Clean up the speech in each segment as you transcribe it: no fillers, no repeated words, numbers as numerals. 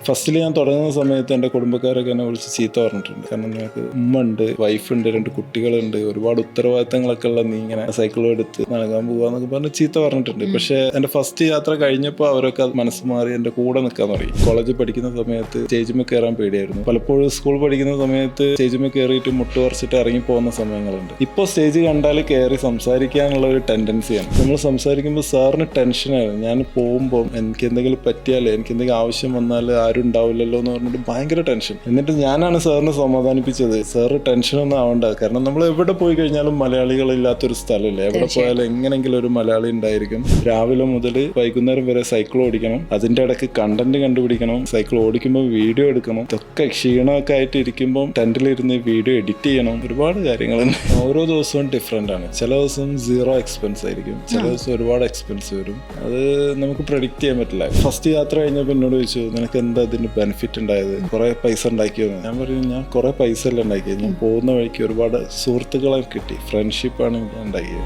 ഫസ്റ്റിൽ ഞാൻ തുടങ്ങുന്ന സമയത്ത് എൻ്റെ കുടുംബക്കാരൊക്കെ എന്നെ വിളിച്ച് ചീത്ത പറഞ്ഞിട്ടുണ്ട്. കാരണം നിനക്ക് ഉമ്മ ഉണ്ട്, വൈഫുണ്ട്, 2 കുട്ടികളുണ്ട്, ഒരുപാട് ഉത്തരവാദിത്തങ്ങളൊക്കെ ഉള്ള നീ ഇങ്ങനെ സൈക്കിളും എടുത്ത് നൽകാൻ പോകാന്നൊക്കെ പറഞ്ഞ് ചീത്ത പറഞ്ഞിട്ടുണ്ട്. പക്ഷേ എൻ്റെ ഫസ്റ്റ് യാത്ര കഴിഞ്ഞപ്പോൾ അവരൊക്കെ അത് മനസ്സ് മാറി എൻ്റെ കൂടെ നിൽക്കാൻ തുടങ്ങി. കോളേജിൽ പഠിക്കുന്ന സമയത്ത് സ്റ്റേജിൽ കയറാൻ പേടിയായിരുന്നു. പലപ്പോഴും സ്കൂൾ പഠിക്കുന്ന സമയത്ത് സ്റ്റേജിൽ കയറിയിട്ട് മുട്ട് പറിച്ചിട്ട് ഇറങ്ങി പോകുന്ന സമയങ്ങളുണ്ട്. ഇപ്പോൾ സ്റ്റേജ് കണ്ടാൽ കയറി സംസാരിക്കാനുള്ള ഒരു ടെൻഡൻസിയാണ്. നമ്മൾ സംസാരിക്കുമ്പോൾ സാറിന് ടെൻഷനാണ്. ഞാൻ പോകുമ്പോൾ എനിക്ക് എന്തെങ്കിലും പറ്റിയാൽ, എനിക്ക് എന്തെങ്കിലും ആവശ്യം വന്നാൽ ആരും ഉണ്ടാവില്ലല്ലോ എന്ന് പറഞ്ഞിട്ട് ഭയങ്കര ടെൻഷൻ. എന്നിട്ട് ഞാനാണ് സാറിനെ സമാധാനിപ്പിച്ചത്, സാറ് ടെൻഷനൊന്നും ആവണ്ട, കാരണം നമ്മൾ എവിടെ പോയി കഴിഞ്ഞാലും മലയാളികളില്ലാത്തൊരു സ്ഥലമില്ല. എവിടെ പോയാലും എങ്ങനെങ്കിലും ഒരു മലയാളി ഉണ്ടായിരിക്കും. രാവിലെ മുതൽ വൈകുന്നേരം വരെ സൈക്കിൾ ഓടിക്കണം, അതിൻ്റെ ഇടയ്ക്ക് കണ്ടന്റ് കണ്ടുപിടിക്കണം, സൈക്കിൾ ഓടിക്കുമ്പോൾ വീഡിയോ എടുക്കണം, ഇതൊക്കെ ക്ഷീണമൊക്കെ ആയിട്ട് ഇരിക്കുമ്പോൾ ടെന്റിലിരുന്ന് വീഡിയോ എഡിറ്റ് ചെയ്യണം. ഒരുപാട് കാര്യങ്ങളുണ്ട്. ഓരോ ദിവസവും ഡിഫറെൻ്റ് ആണ്. ചില ദിവസം 0 എക്സ്പെൻസ് ആയിരിക്കും, ചില ദിവസം ഒരുപാട് എക്സ്പെൻസ് വരും. അത് നമുക്ക് പ്രഡിക്റ്റ് ചെയ്യാൻ പറ്റില്ല. ഫസ്റ്റ് യാത്ര കഴിഞ്ഞപ്പോൾ എന്നോട് ചോദിച്ചു, നിനക്ക് എന്താ ഇതിന് ബെനിഫിറ്റ് ഉണ്ടായത്, കുറെ പൈസ ഉണ്ടാക്കിയെന്ന്. ഞാൻ പറഞ്ഞു, ഞാൻ കുറെ പൈസ അല്ല ഉണ്ടാക്കിയത്, ഞാൻ പോകുന്ന വഴിക്ക് ഒരുപാട് സുഹൃത്തുക്കളെ കിട്ടി, ഫ്രണ്ട്ഷിപ്പാണ് ഞാൻ ഉണ്ടാക്കിയത്.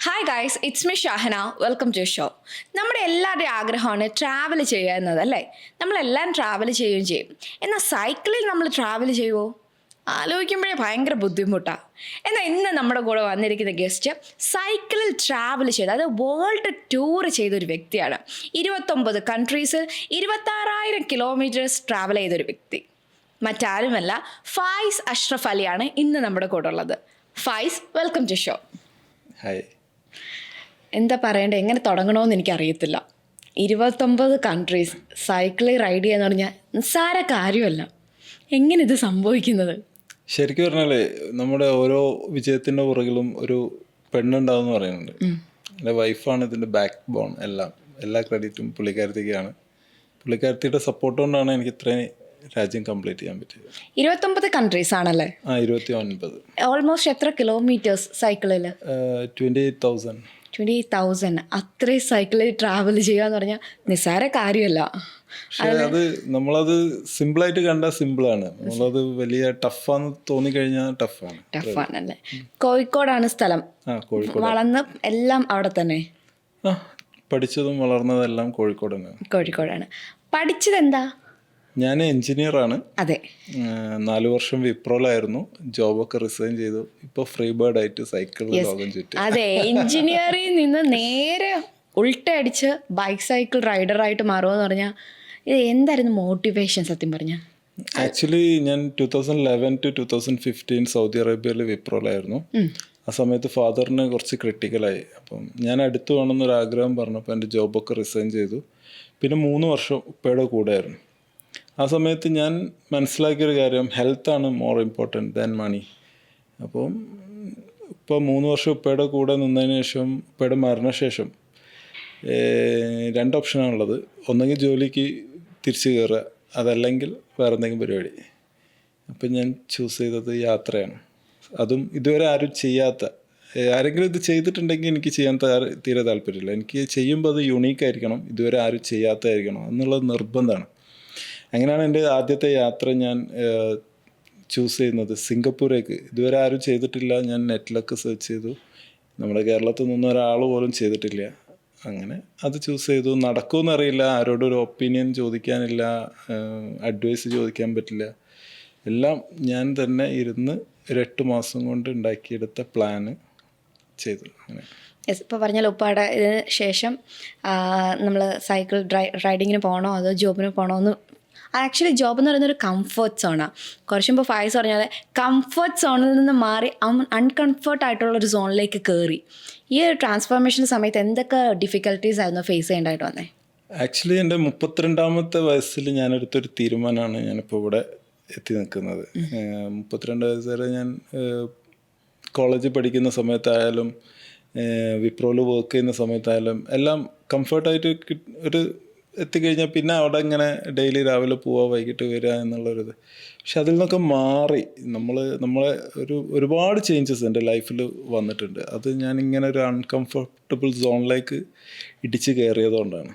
Hi guys, it's me Shahana. Welcome to show. നമ്മുടെ എല്ലാവരുടെയും ആഗ്രഹമാണ് ട്രാവൽ ചെയ്യുക എന്നത്, അല്ലേ? നമ്മളെല്ലാം ട്രാവൽ ചെയ്യുകയും ചെയ്യും. എന്നാൽ സൈക്കിളിൽ നമ്മൾ ട്രാവൽ ചെയ്യുമോ? ആലോചിക്കുമ്പോഴേ ഭയങ്കര ബുദ്ധിമുട്ടാണ്. എന്നാൽ ഇന്ന് നമ്മുടെ കൂടെ വന്നിരിക്കുന്ന ഗസ്റ്റ് സൈക്കിളിൽ ട്രാവൽ ചെയ്ത്, അതായത് വേൾഡ് ടൂർ ചെയ്തൊരു വ്യക്തിയാണ്. 29 കൺട്രീസിൽ 26,000 കിലോമീറ്റേഴ്സ് ട്രാവൽ ചെയ്തൊരു വ്യക്തി. മറ്റാരുമല്ല, ഫായിസ് അഷ്റഫ് അലിയാണ് ഇന്ന് നമ്മുടെ കൂടെ ഉള്ളത്. Faiz, welcome to show. Hi. എന്താ പറയണ്ടേ, എങ്ങനെ തുടങ്ങണമെന്ന് എനിക്കറിയത്തില്ല. 29 കൺട്രീസ് സൈക്കിളിൽ റൈഡ് ചെയ്യാന്ന് പറഞ്ഞാൽ നിസ്സാര കാര്യമല്ല. എങ്ങനെ ഇത് സംഭവിക്കുന്നത്? ശരിക്കും പറഞ്ഞാൽ നമ്മുടെ ഓരോ വിജയത്തിൻ്റെ പുറകിലും ഒരു പെണ്ണുണ്ടാവുമെന്ന് പറയുന്നുണ്ട്. എൻ്റെ വൈഫാണ് ഇതിൻ്റെ ബാക്ക് ബോൺ. എല്ലാ ക്രെഡിറ്റും പുള്ളിക്കാരത്തേക്കാണ്. പുള്ളിക്കാരത്തിയുടെ സപ്പോർട്ട് കൊണ്ടാണ് എനിക്ക് ഇത്രയും രാജ്യം കംപ്ലീറ്റ് ചെയ്യാൻ പറ്റിയത്. 29 കൺട്രീസ് ആണല്ലേ? 29. ഓൾമോസ്റ്റ് എത്ര കിലോമീറ്റേഴ്സ് സൈക്കിളിൽ? 28,000. അത്രയും സൈക്കിളിൽ ട്രാവൽ ചെയ്യുക എന്ന് പറഞ്ഞാൽ നിസ്സാര കാര്യമല്ല. പക്ഷെ അത് നമ്മളത് സിമ്പിളായിട്ട് കണ്ടാൽ സിമ്പിളാണ്, നമ്മളത് വലിയ ടഫാന്ന് തോന്നിക്കഴിഞ്ഞാൽ ടഫാണല്ലേ? കോഴിക്കോടാണ് സ്ഥലം. കോഴിക്കോട്. വളർന്ന് എല്ലാം അവിടെ തന്നെ? പഠിച്ചതും വളർന്നതെല്ലാം കോഴിക്കോട് തന്നെയാണ്. കോഴിക്കോടാണ്. പഠിച്ചത് എന്താ? ഞാൻ എഞ്ചിനീയറാണ്. അതെ. 4 വർഷം വിപ്രോയിലായിരുന്നു. ജോബൊക്കെ റിസൈൻ ചെയ്തു. ഇപ്പോൾ ഫ്രീ ബേർഡ് ആയിട്ട് സൈക്കിൾ ലോകം ചുറ്റും. അതെ, എഞ്ചിനീയറിൽ നിന്ന് നേരെ ഉൾട്ടടിച്ച് ബൈക്ക് സൈക്കിൾ റൈഡറായിട്ട് മാറുമെന്ന് പറഞ്ഞാൽ ഇത് എന്തായിരുന്നു മോട്ടിവേഷൻ സത്യം പറഞ്ഞാൽ? ആക്ച്വലി ഞാൻ 2011 to 2015 സൗദി അറേബ്യയിൽ വിപ്രോയിലായിരുന്നു. ആ സമയത്ത് ഫാദറിന് കുറച്ച് ക്രിട്ടിക്കലായി. അപ്പം ഞാൻ അടുത്ത് വേണമെന്നൊരു ആഗ്രഹം പറഞ്ഞപ്പോൾ എൻ്റെ ജോബൊക്കെ റിസൈൻ ചെയ്തു. പിന്നെ 3 വർഷം ഉപ്പയുടെ കൂടെ ആയിരുന്നു. ആ സമയത്ത് ഞാൻ മനസ്സിലാക്കിയൊരു കാര്യം, ഹെൽത്താണ് മോർ ഇമ്പോർട്ടൻറ്റ് ദാൻ മണി. അപ്പം ഇപ്പോൾ 3 വർഷം ഉപ്പയുടെ കൂടെ നിന്നതിന് ശേഷം, ഉപ്പയുടെ മരണശേഷം 2 ഓപ്ഷനാണുള്ളത്. ഒന്നെങ്കിൽ ജോലിക്ക് തിരിച്ചു കയറുക, അതല്ലെങ്കിൽ വേറെ എന്തെങ്കിലും പരിപാടി. അപ്പം ഞാൻ ചൂസ് ചെയ്തത് യാത്രയാണ്. അതും ഇതുവരെ ആരും ചെയ്യാത്ത, ആരെങ്കിലും ഇത് ചെയ്തിട്ടുണ്ടെങ്കിൽ എനിക്ക് ചെയ്യാൻ തീരെ താല്പര്യമില്ല. എനിക്ക് ചെയ്യുമ്പോൾ അത് യുണീക്കായിരിക്കണം, ഇതുവരെ ആരും ചെയ്യാത്തതായിരിക്കണം എന്നുള്ളത് നിർബന്ധമാണ്. അങ്ങനെയാണ് എൻ്റെ ആദ്യത്തെ യാത്ര ഞാൻ ചൂസ് ചെയ്യുന്നത്, സിംഗപ്പൂരേക്ക്. ഇതുവരെ ആരും ചെയ്തിട്ടില്ല. ഞാൻ നെറ്റിലൊക്കെ സെർച്ച് ചെയ്തു, നമ്മുടെ കേരളത്തിൽ നിന്നും ഒരാൾ പോലും ചെയ്തിട്ടില്ല. അങ്ങനെ അത് ചൂസ് ചെയ്തു. നടക്കുമെന്ന് അറിയില്ല, ആരോടും ഒരു ഒപ്പീനിയൻ ചോദിക്കാനില്ല, അഡ്വൈസ് ചോദിക്കാൻ പറ്റില്ല. എല്ലാം ഞാൻ തന്നെ ഇരുന്ന് 8 മാസം കൊണ്ട് ഉണ്ടാക്കിയെടുത്ത പ്ലാന് ചെയ്തു. അങ്ങനെ ഇപ്പോൾ പറഞ്ഞാൽ ഉപ്പാടെ ഇതിന് ശേഷം നമ്മൾ സൈക്കിൾ റൈഡിങ്ങിന് പോകണോ അതോ ജോബിന് പോകണോ എന്ന്. ആക്ച്വലി ജോബ് എന്ന് പറയുന്നൊരു കംഫർട്ട് സോണാണ്. കുറച്ച് മുമ്പ് ഫായിസ് പറഞ്ഞാൽ കംഫർട്ട് സോണിൽ നിന്ന് മാറി അൺകംഫർട്ട് ആയിട്ടുള്ളൊരു സോണിലേക്ക് കയറി. ഈ ഒരു ട്രാൻസ്ഫോർമേഷൻ സമയത്ത് എന്തൊക്കെ ഡിഫിക്കൽട്ടീസ് ആയിരുന്നു ഫേസ് ചെയ്യേണ്ടതായിട്ട് വന്നേ? ആക്ച്വലി എൻ്റെ 32ാമത്തെ വയസ്സിൽ ഞാനെടുത്തൊരു തീരുമാനമാണ് ഞാനിപ്പോൾ ഇവിടെ എത്തി നിൽക്കുന്നത്. 32 വയസ്സ് വരെ ഞാൻ കോളേജിൽ പഠിക്കുന്ന സമയത്തായാലും വിപ്രോയിൽ വർക്ക് ചെയ്യുന്ന സമയത്തായാലും എല്ലാം കംഫർട്ടായിട്ട് ഒരു എത്തിക്കഴിഞ്ഞാൽ പിന്നെ അവിടെ ഇങ്ങനെ ഡെയിലി രാവിലെ പോവുക, വൈകിട്ട് വരിക എന്നുള്ളൊരിത്. പക്ഷെ അതിൽ നിന്നൊക്കെ മാറി നമ്മളെ ഒരുപാട് ചേഞ്ചസ് എൻ്റെ ലൈഫിൽ വന്നിട്ടുണ്ട്. അത് ഞാനിങ്ങനെ ഒരു അൺകംഫർട്ടബിൾ സോണിലേക്ക് ഇടിച്ച് കയറിയതുകൊണ്ടാണ്.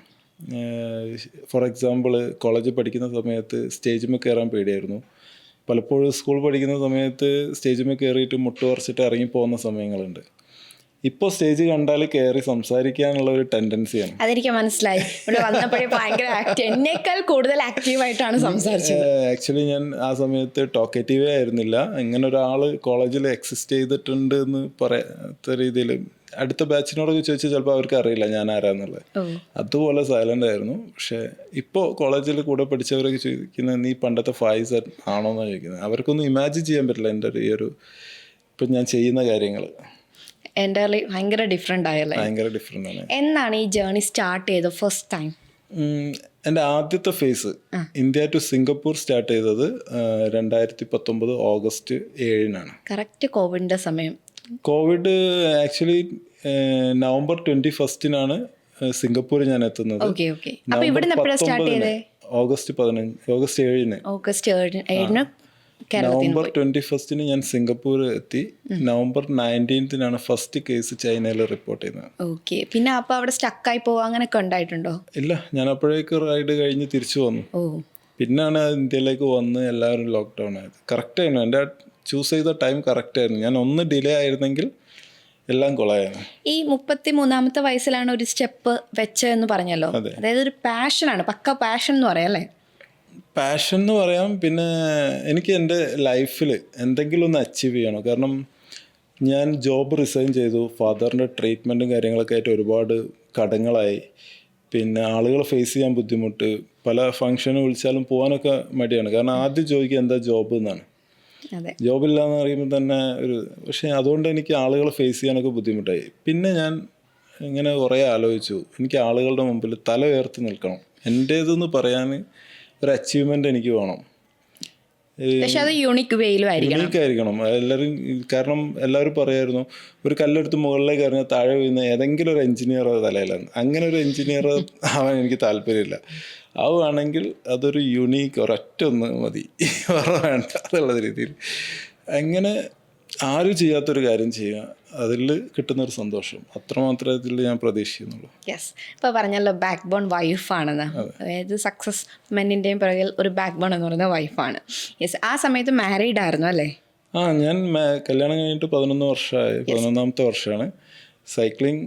ഫോർ എക്സാമ്പിൾ, കോളേജിൽ പഠിക്കുന്ന സമയത്ത് സ്റ്റേജിൽ കയറാൻ പേടിയായിരുന്നു. പലപ്പോഴും സ്കൂൾ പഠിക്കുന്ന സമയത്ത് സ്റ്റേജിൽ കയറിയിട്ട് മുട്ട് പറിച്ചിട്ട് ഇറങ്ങിപ്പോകുന്ന സമയങ്ങളുണ്ട്. ഇപ്പോൾ സ്റ്റേജ് കണ്ടാൽ കയറി സംസാരിക്കാനുള്ള ഒരു ടെൻഡൻസിയാണ്. അതെനിക്ക് മനസ്സിലായി. ഇവിടെ വന്നപ്പോഴേ ഭയങ്കര ആക്റ്റീവ്, എന്നേക്കാൾ കൂടുതൽ ആക്റ്റീവായിട്ടാണ് സംസാരിച്ചത്. ആക്ച്വലി ഞാൻ ആ സമയത്ത് ടോക്കേറ്റീവേ ആയിരുന്നില്ല. ഇങ്ങനെ ഒരാൾ കോളേജിൽ എക്സിസ്റ്റ് ചെയ്തിട്ടുണ്ട് എന്ന് പറയാത്ത രീതിയിൽ അടുത്ത ബാച്ചിനോടൊക്കെ ചോദിച്ചാൽ ചിലപ്പോൾ അവർക്ക് അറിയില്ല ഞാൻ ആരാന്നുള്ളത്. അതുപോലെ സൈലൻ്റ് ആയിരുന്നു. പക്ഷേ ഇപ്പോൾ കോളേജിൽ കൂടെ പഠിച്ചവരൊക്കെ ചോദിക്കുന്നത് നീ പണ്ടത്തെ ഫായിസ് ആണോന്നാണ് ചോദിക്കുന്നത്. അവർക്കൊന്നും ഇമാജിൻ ചെയ്യാൻ പറ്റില്ല എൻ്റെ ഈ ഒരു ഇപ്പം ഞാൻ ചെയ്യുന്ന കാര്യങ്ങൾ. എൻ്റർലി ഭയങ്കര ഡിഫറെൻ്റ് ആയല്ലേ? ഭയങ്കര ഡിഫറെൻ്റ് ആണ്. എന്നാണ് ഈ ജേർണി സ്റ്റാർട്ട് ചെയ്തത് ഫസ്റ്റ് ടൈം? എൻ്റെ ആദ്യത്തെ phase India to Singapore start ചെയ്തത് 2019 ഓഗസ്റ്റ് 7 കറക്റ്റ് കോവിഡിൻ്റെ സമയം. കോവിഡ് ആക്ച്വലി നവംബർ 21 സിംഗപ്പൂർ ഞാൻ എത്തുന്നത്. ഓഗസ്റ്റ് 7 നവംബർ 21 ഞാൻ സിംഗപ്പൂർ എത്തി. നവംബർ 19 ഫസ്റ്റ് കേസ് ചൈനയിൽ റിപ്പോർട്ട് ചെയ്യുന്നത്. ഓക്കെ. പിന്നെ അപ്പോൾ അവിടെ സ്റ്റക്കായി പോവുക അങ്ങനെയൊക്കെ ഉണ്ടായിട്ടുണ്ടോ? ഇല്ല, ഞാൻ അപ്പോഴേക്ക് റൈഡ് കഴിഞ്ഞ് തിരിച്ചു വന്നു. പിന്നാണ് ഇന്ത്യയിലേക്ക് വന്ന് എല്ലാവരും ലോക്ക്ഡൗൺ ആയത്. കറക്റ്റായിരുന്നു, എൻ്റെ ചൂസ് ചെയ്ത ടൈം കറക്റ്റായിരുന്നു. ഞാൻ ഒന്ന് ഡിലേ ആയിരുന്നെങ്കിൽ എല്ലാം കൊളായിരുന്നു. ഈ 33-ാമത്തെ വയസ്സിലാണ് ഒരു സ്റ്റെപ്പ് വെച്ചതെന്ന് പറഞ്ഞല്ലോ. അതായത് ഒരു പാഷനാണ്, പക്ക പാഷൻ എന്ന് പറയാം അല്ലേ? പാഷൻ എന്ന് പറയാം. പിന്നെ എനിക്ക് എൻ്റെ ലൈഫിൽ എന്തെങ്കിലും ഒന്ന് അച്ചീവ് ചെയ്യണം. കാരണം ഞാൻ ജോബ് റിസൈൻ ചെയ്തു. ഫാദറിൻ്റെ ട്രീറ്റ്മെൻറ്റും കാര്യങ്ങളൊക്കെ ആയിട്ട് ഒരുപാട് കടങ്ങളായി. പിന്നെ ആളുകൾ ഫേസ് ചെയ്യാൻ ബുദ്ധിമുട്ട്. പല ഫംഗ്ഷന് വിളിച്ചാലും പോകാനൊക്കെ മടിയാണ്. കാരണം ആദ്യം ചോദിക്കുക എന്താ ജോബ് എന്നാണ്. ജോബില്ല എന്ന് പറയുമ്പോൾ തന്നെ പക്ഷേ അതുകൊണ്ട് എനിക്ക് ആളുകളെ ഫേസ് ചെയ്യാനൊക്കെ ബുദ്ധിമുട്ടായി. പിന്നെ ഞാൻ ഇങ്ങനെ കുറേ ആലോചിച്ചു, എനിക്ക് ആളുകളുടെ മുമ്പിൽ തല ഉയർത്തി നിൽക്കണം. എൻ്റേതെന്ന് പറയാൻ ഒരു അച്ചീവ്മെൻ്റ് എനിക്ക് വേണം. യുണീക്ക് ആയിരിക്കണം എല്ലാവരും. കാരണം എല്ലാവരും പറയായിരുന്നു ഒരു കല്ലെടുത്ത് മുകളിലേക്ക് എറിഞ്ഞാൽ താഴെ വീഴുന്ന ഏതെങ്കിലും ഒരു എഞ്ചിനീയർ തലയിലാണ്. അങ്ങനെ ഒരു എഞ്ചിനീയർ ആവാൻ എനിക്ക് താല്പര്യമില്ല. ആവുകയാണെങ്കിൽ അതൊരു യുണീക്ക് ഒരൊറ്റ ഒന്ന് മതി, വേറെ വേണ്ട അതുള്ള രീതിയിൽ. അങ്ങനെ ആരും ചെയ്യാത്തൊരു കാര്യം ചെയ്യുക, അതിൽ കിട്ടുന്നൊരു സന്തോഷം അത്രമാത്രമേ ഇതിൽ ഞാൻ പ്രതീക്ഷിക്കുന്നുള്ളൂ. യെസ്, ഇപ്പോൾ പറഞ്ഞല്ലോ ബാക്ക് ബോൺ വൈഫാണെന്ന്. അതായത് സക്സസ് മെന്നിൻ്റെയും പിറകിൽ ഒരു ബാക്ക് ബോൺ എന്ന് പറയുന്ന വൈഫാണ്. യെസ്, ആ സമയത്ത് മാരീഡ് ആയിരുന്നു അല്ലേ? ഞാൻ കല്യാണം കഴിഞ്ഞിട്ട് 11 വർഷമായി. 11ാമത്തെ വർഷമാണ്. സൈക്ലിംഗ്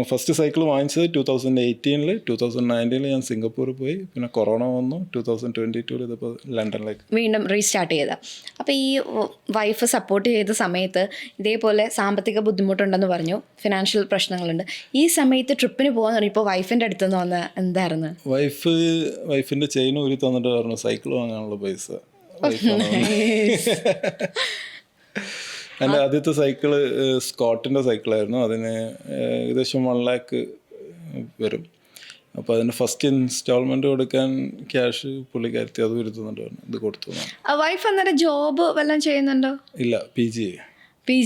ഫസ്റ്റ് സൈക്കിൾ വാങ്ങിച്ചത് 2018. 2019 ഞാൻ സിംഗപ്പൂർ പോയി. പിന്നെ കൊറോണ വന്നു. 2022 ഇതിപ്പോൾ ലണ്ടനിലേക്ക് വീണ്ടും റീസ്റ്റാർട്ട് ചെയ്ത. അപ്പോൾ ഈ വൈഫ് സപ്പോർട്ട് ചെയ്ത സമയത്ത് ഇതേപോലെ സാമ്പത്തിക ബുദ്ധിമുട്ടുണ്ടെന്ന് പറഞ്ഞു, ഫിനാൻഷ്യൽ പ്രശ്നങ്ങളുണ്ട്. ഈ സമയത്ത് ട്രിപ്പിന് പോകാൻ ഇപ്പോൾ വൈഫിൻ്റെ അടുത്ത് നിന്ന് വന്ന എന്തായിരുന്നു? വൈഫിൻ്റെ ചെയിൻ ഊരി തന്നിട്ട് പറഞ്ഞു സൈക്കിൾ വാങ്ങാനുള്ള പൈസ. എൻ്റെ ആദ്യത്തെ സൈക്കിള് സ്കോട്ടിൻ്റെ സൈക്കിളായിരുന്നു. അതിന് ഏകദേശം 1 lakh വരും. അപ്പോൾ അതിന് ഫസ്റ്റ് ഇൻസ്റ്റാൾമെൻറ്റ് കൊടുക്കാൻ ക്യാഷ് പുള്ളിക്കാരത്തി അത് വരുത്തുന്നുണ്ട് പറഞ്ഞു. ഇത് കൊടുത്തു. വൈഫ് അന്നേരം ജോബ് വല്ലതും ചെയ്യുന്നുണ്ടോ? ഇല്ല, PG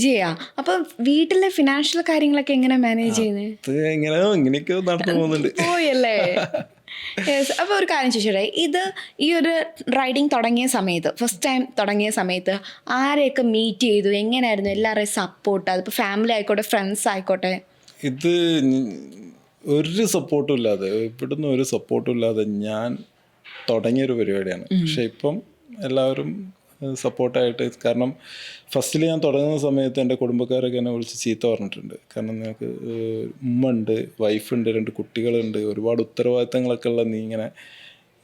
ചെയ്യാ. അപ്പോൾ വീട്ടിലെ ഫിനാൻഷ്യൽ കാര്യങ്ങളൊക്കെ എങ്ങനെ മാനേജ് ചെയ്യുന്നത്? ഇങ്ങനെയൊക്കെ നടന്നു പോകുന്നുണ്ട്. പോയല്ലേ? യെസ്. അപ്പോൾ ഒരു കാര്യം ചോദിച്ചോട്ടെ, ഈ ഒരു റൈഡിങ് തുടങ്ങിയ സമയത്ത്, ഫസ്റ്റ് ടൈം തുടങ്ങിയ സമയത്ത് ആരെയൊക്കെ മീറ്റ് ചെയ്തു? എങ്ങനെയായിരുന്നു എല്ലാവരുടെയും സപ്പോർട്ട്? അതിപ്പോൾ ഫാമിലി ആയിക്കോട്ടെ, ഫ്രണ്ട്സ് ആയിക്കോട്ടെ. ഇത് ഒരു സപ്പോർട്ടും ഇല്ലാതെ, ഇവിടുന്ന് ഒരു സപ്പോർട്ടും ഇല്ലാതെ ഞാൻ തുടങ്ങിയൊരു പരിപാടിയാണ്. പക്ഷേ ഇപ്പം എല്ലാവരും സപ്പോർട്ടായിട്ട്. കാരണം ഫസ്റ്റിൽ ഞാൻ തുടങ്ങുന്ന സമയത്ത് എൻ്റെ കുടുംബക്കാരൊക്കെ എന്നെ വിളിച്ച് ചീത്ത പറഞ്ഞിട്ടുണ്ട്. കാരണം നിനക്ക് ഉമ്മ ഉണ്ട്, വൈഫുണ്ട്, 2 കുട്ടികളുണ്ട്, ഒരുപാട് ഉത്തരവാദിത്തങ്ങളൊക്കെ ഉള്ള നീ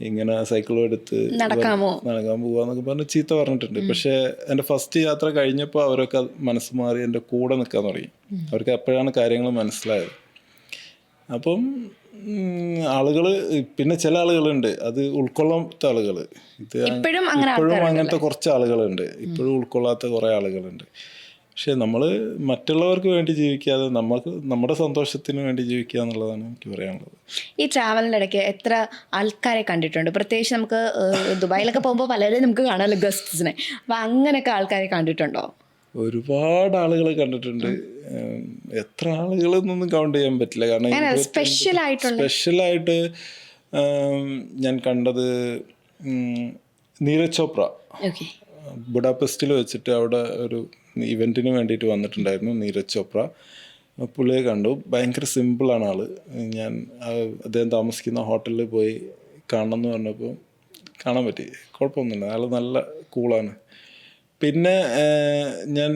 ഇങ്ങനെ സൈക്കിളും എടുത്ത് നടക്കാൻ പോവാന്നൊക്കെ പറഞ്ഞ് ചീത്ത പറഞ്ഞിട്ടുണ്ട്. പക്ഷേ എൻ്റെ ഫസ്റ്റ് യാത്ര കഴിഞ്ഞപ്പോൾ അവരൊക്കെ മനസ്സ് മാറി എൻ്റെ കൂടെ നിൽക്കാൻ തുടങ്ങി. അവർക്ക് അപ്പോഴാണ് കാര്യങ്ങൾ മനസ്സിലായത്. അപ്പം ആളുകൾ, പിന്നെ ചില ആളുകളുണ്ട് അത് ഉൾക്കൊള്ളാത്ത ആളുകൾ. ഇപ്പോഴും അങ്ങനത്തെ കുറച്ച് ആളുകളുണ്ട്, ഇപ്പോഴും ഉൾക്കൊള്ളാത്ത കുറേ ആളുകളുണ്ട്. പക്ഷെ നമ്മൾ മറ്റുള്ളവർക്ക് വേണ്ടി ജീവിക്കാതെ നമ്മുടെ സന്തോഷത്തിന് വേണ്ടി ജീവിക്കുക എന്നുള്ളതാണ് എനിക്ക് പറയാനുള്ളത്. ഈ ട്രാവലിൻ്റെ ഇടയ്ക്ക് എത്ര ആൾക്കാരെ കണ്ടിട്ടുണ്ട്? പ്രത്യേകിച്ച് നമുക്ക് ദുബായിലൊക്കെ പോകുമ്പോൾ പലരും നമുക്ക് കാണാമല്ലോ ഗസ്റ്റ്സിനെ. അപ്പം അങ്ങനെയൊക്കെ ആൾക്കാരെ കണ്ടിട്ടുണ്ടോ? ഒരുപാട് ആളുകളെ കണ്ടിട്ടുണ്ട്. എത്ര ആളുകളെന്നൊന്നും കൗണ്ട് ചെയ്യാൻ പറ്റില്ല. കാരണം സ്പെഷ്യലായിട്ട് ഞാൻ കണ്ടത് നീരജ് ചോപ്ര ബുഡാപെസ്റ്റിൽ വെച്ചിട്ട് അവിടെ ഒരു ഇവൻറ്റിന് വേണ്ടിയിട്ട് വന്നിട്ടുണ്ടായിരുന്നു. നീരജ് ചോപ്ര, പുള്ളിയെ കണ്ടു. ഭയങ്കര സിമ്പിളാണ് ആൾ. ഞാൻ അദ്ദേഹം താമസിക്കുന്ന ഹോട്ടലിൽ പോയി കാണണം എന്ന് പറഞ്ഞപ്പോൾ കാണാൻ പറ്റി. കുഴപ്പമൊന്നുമില്ല, ആൾ നല്ല കൂളാണ്. പിന്നെ ഞാൻ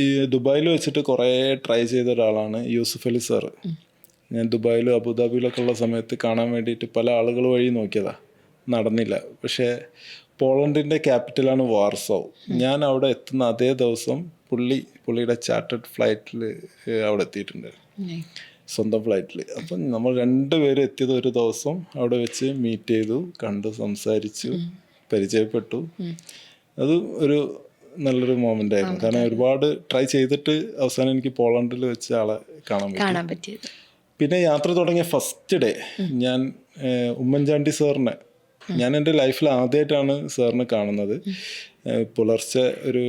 ഈ ദുബായിൽ വെച്ചിട്ട് കുറേ ട്രൈ ചെയ്ത ഒരാളാണ് യൂസുഫ് അലി സാറ്. ഞാൻ ദുബായിലും അബുദാബിയിലൊക്കെ ഉള്ള സമയത്ത് കാണാൻ വേണ്ടിയിട്ട് പല ആളുകൾ വഴി നോക്കിയതാ, നടന്നില്ല. പക്ഷേ പോളണ്ടിൻ്റെ ക്യാപിറ്റലാണ് വാർസോ. ഞാൻ അവിടെ എത്തുന്ന അതേ ദിവസം പുള്ളിയുടെ ചാർട്ടേഡ് ഫ്ലൈറ്റിൽ അവിടെ എത്തിയിട്ടുണ്ട്, സ്വന്തം ഫ്ലൈറ്റിൽ. അപ്പം നമ്മൾ രണ്ടുപേരും എത്തിയത് ഒരു ദിവസം അവിടെ വെച്ച് മീറ്റ് ചെയ്തു, കണ്ടു, സംസാരിച്ചു, പരിചയപ്പെട്ടു. അത് ഒരു നല്ലൊരു മൊമെൻ്റ് ആയിരുന്നു. കാരണം ഒരുപാട് ട്രൈ ചെയ്തിട്ട് അവസാനം എനിക്ക് പോളണ്ടിൽ വെച്ച് ആളെ കാണാൻ പറ്റി. പിന്നെ യാത്ര തുടങ്ങിയ ഫസ്റ്റ് ഡേ ഞാൻ ഉമ്മൻചാണ്ടി സാറിനെ, ഞാൻ എൻ്റെ ലൈഫിൽ ആദ്യമായിട്ടാണ് സാറിനെ കാണുന്നത്. പുലർച്ചെ ഒരു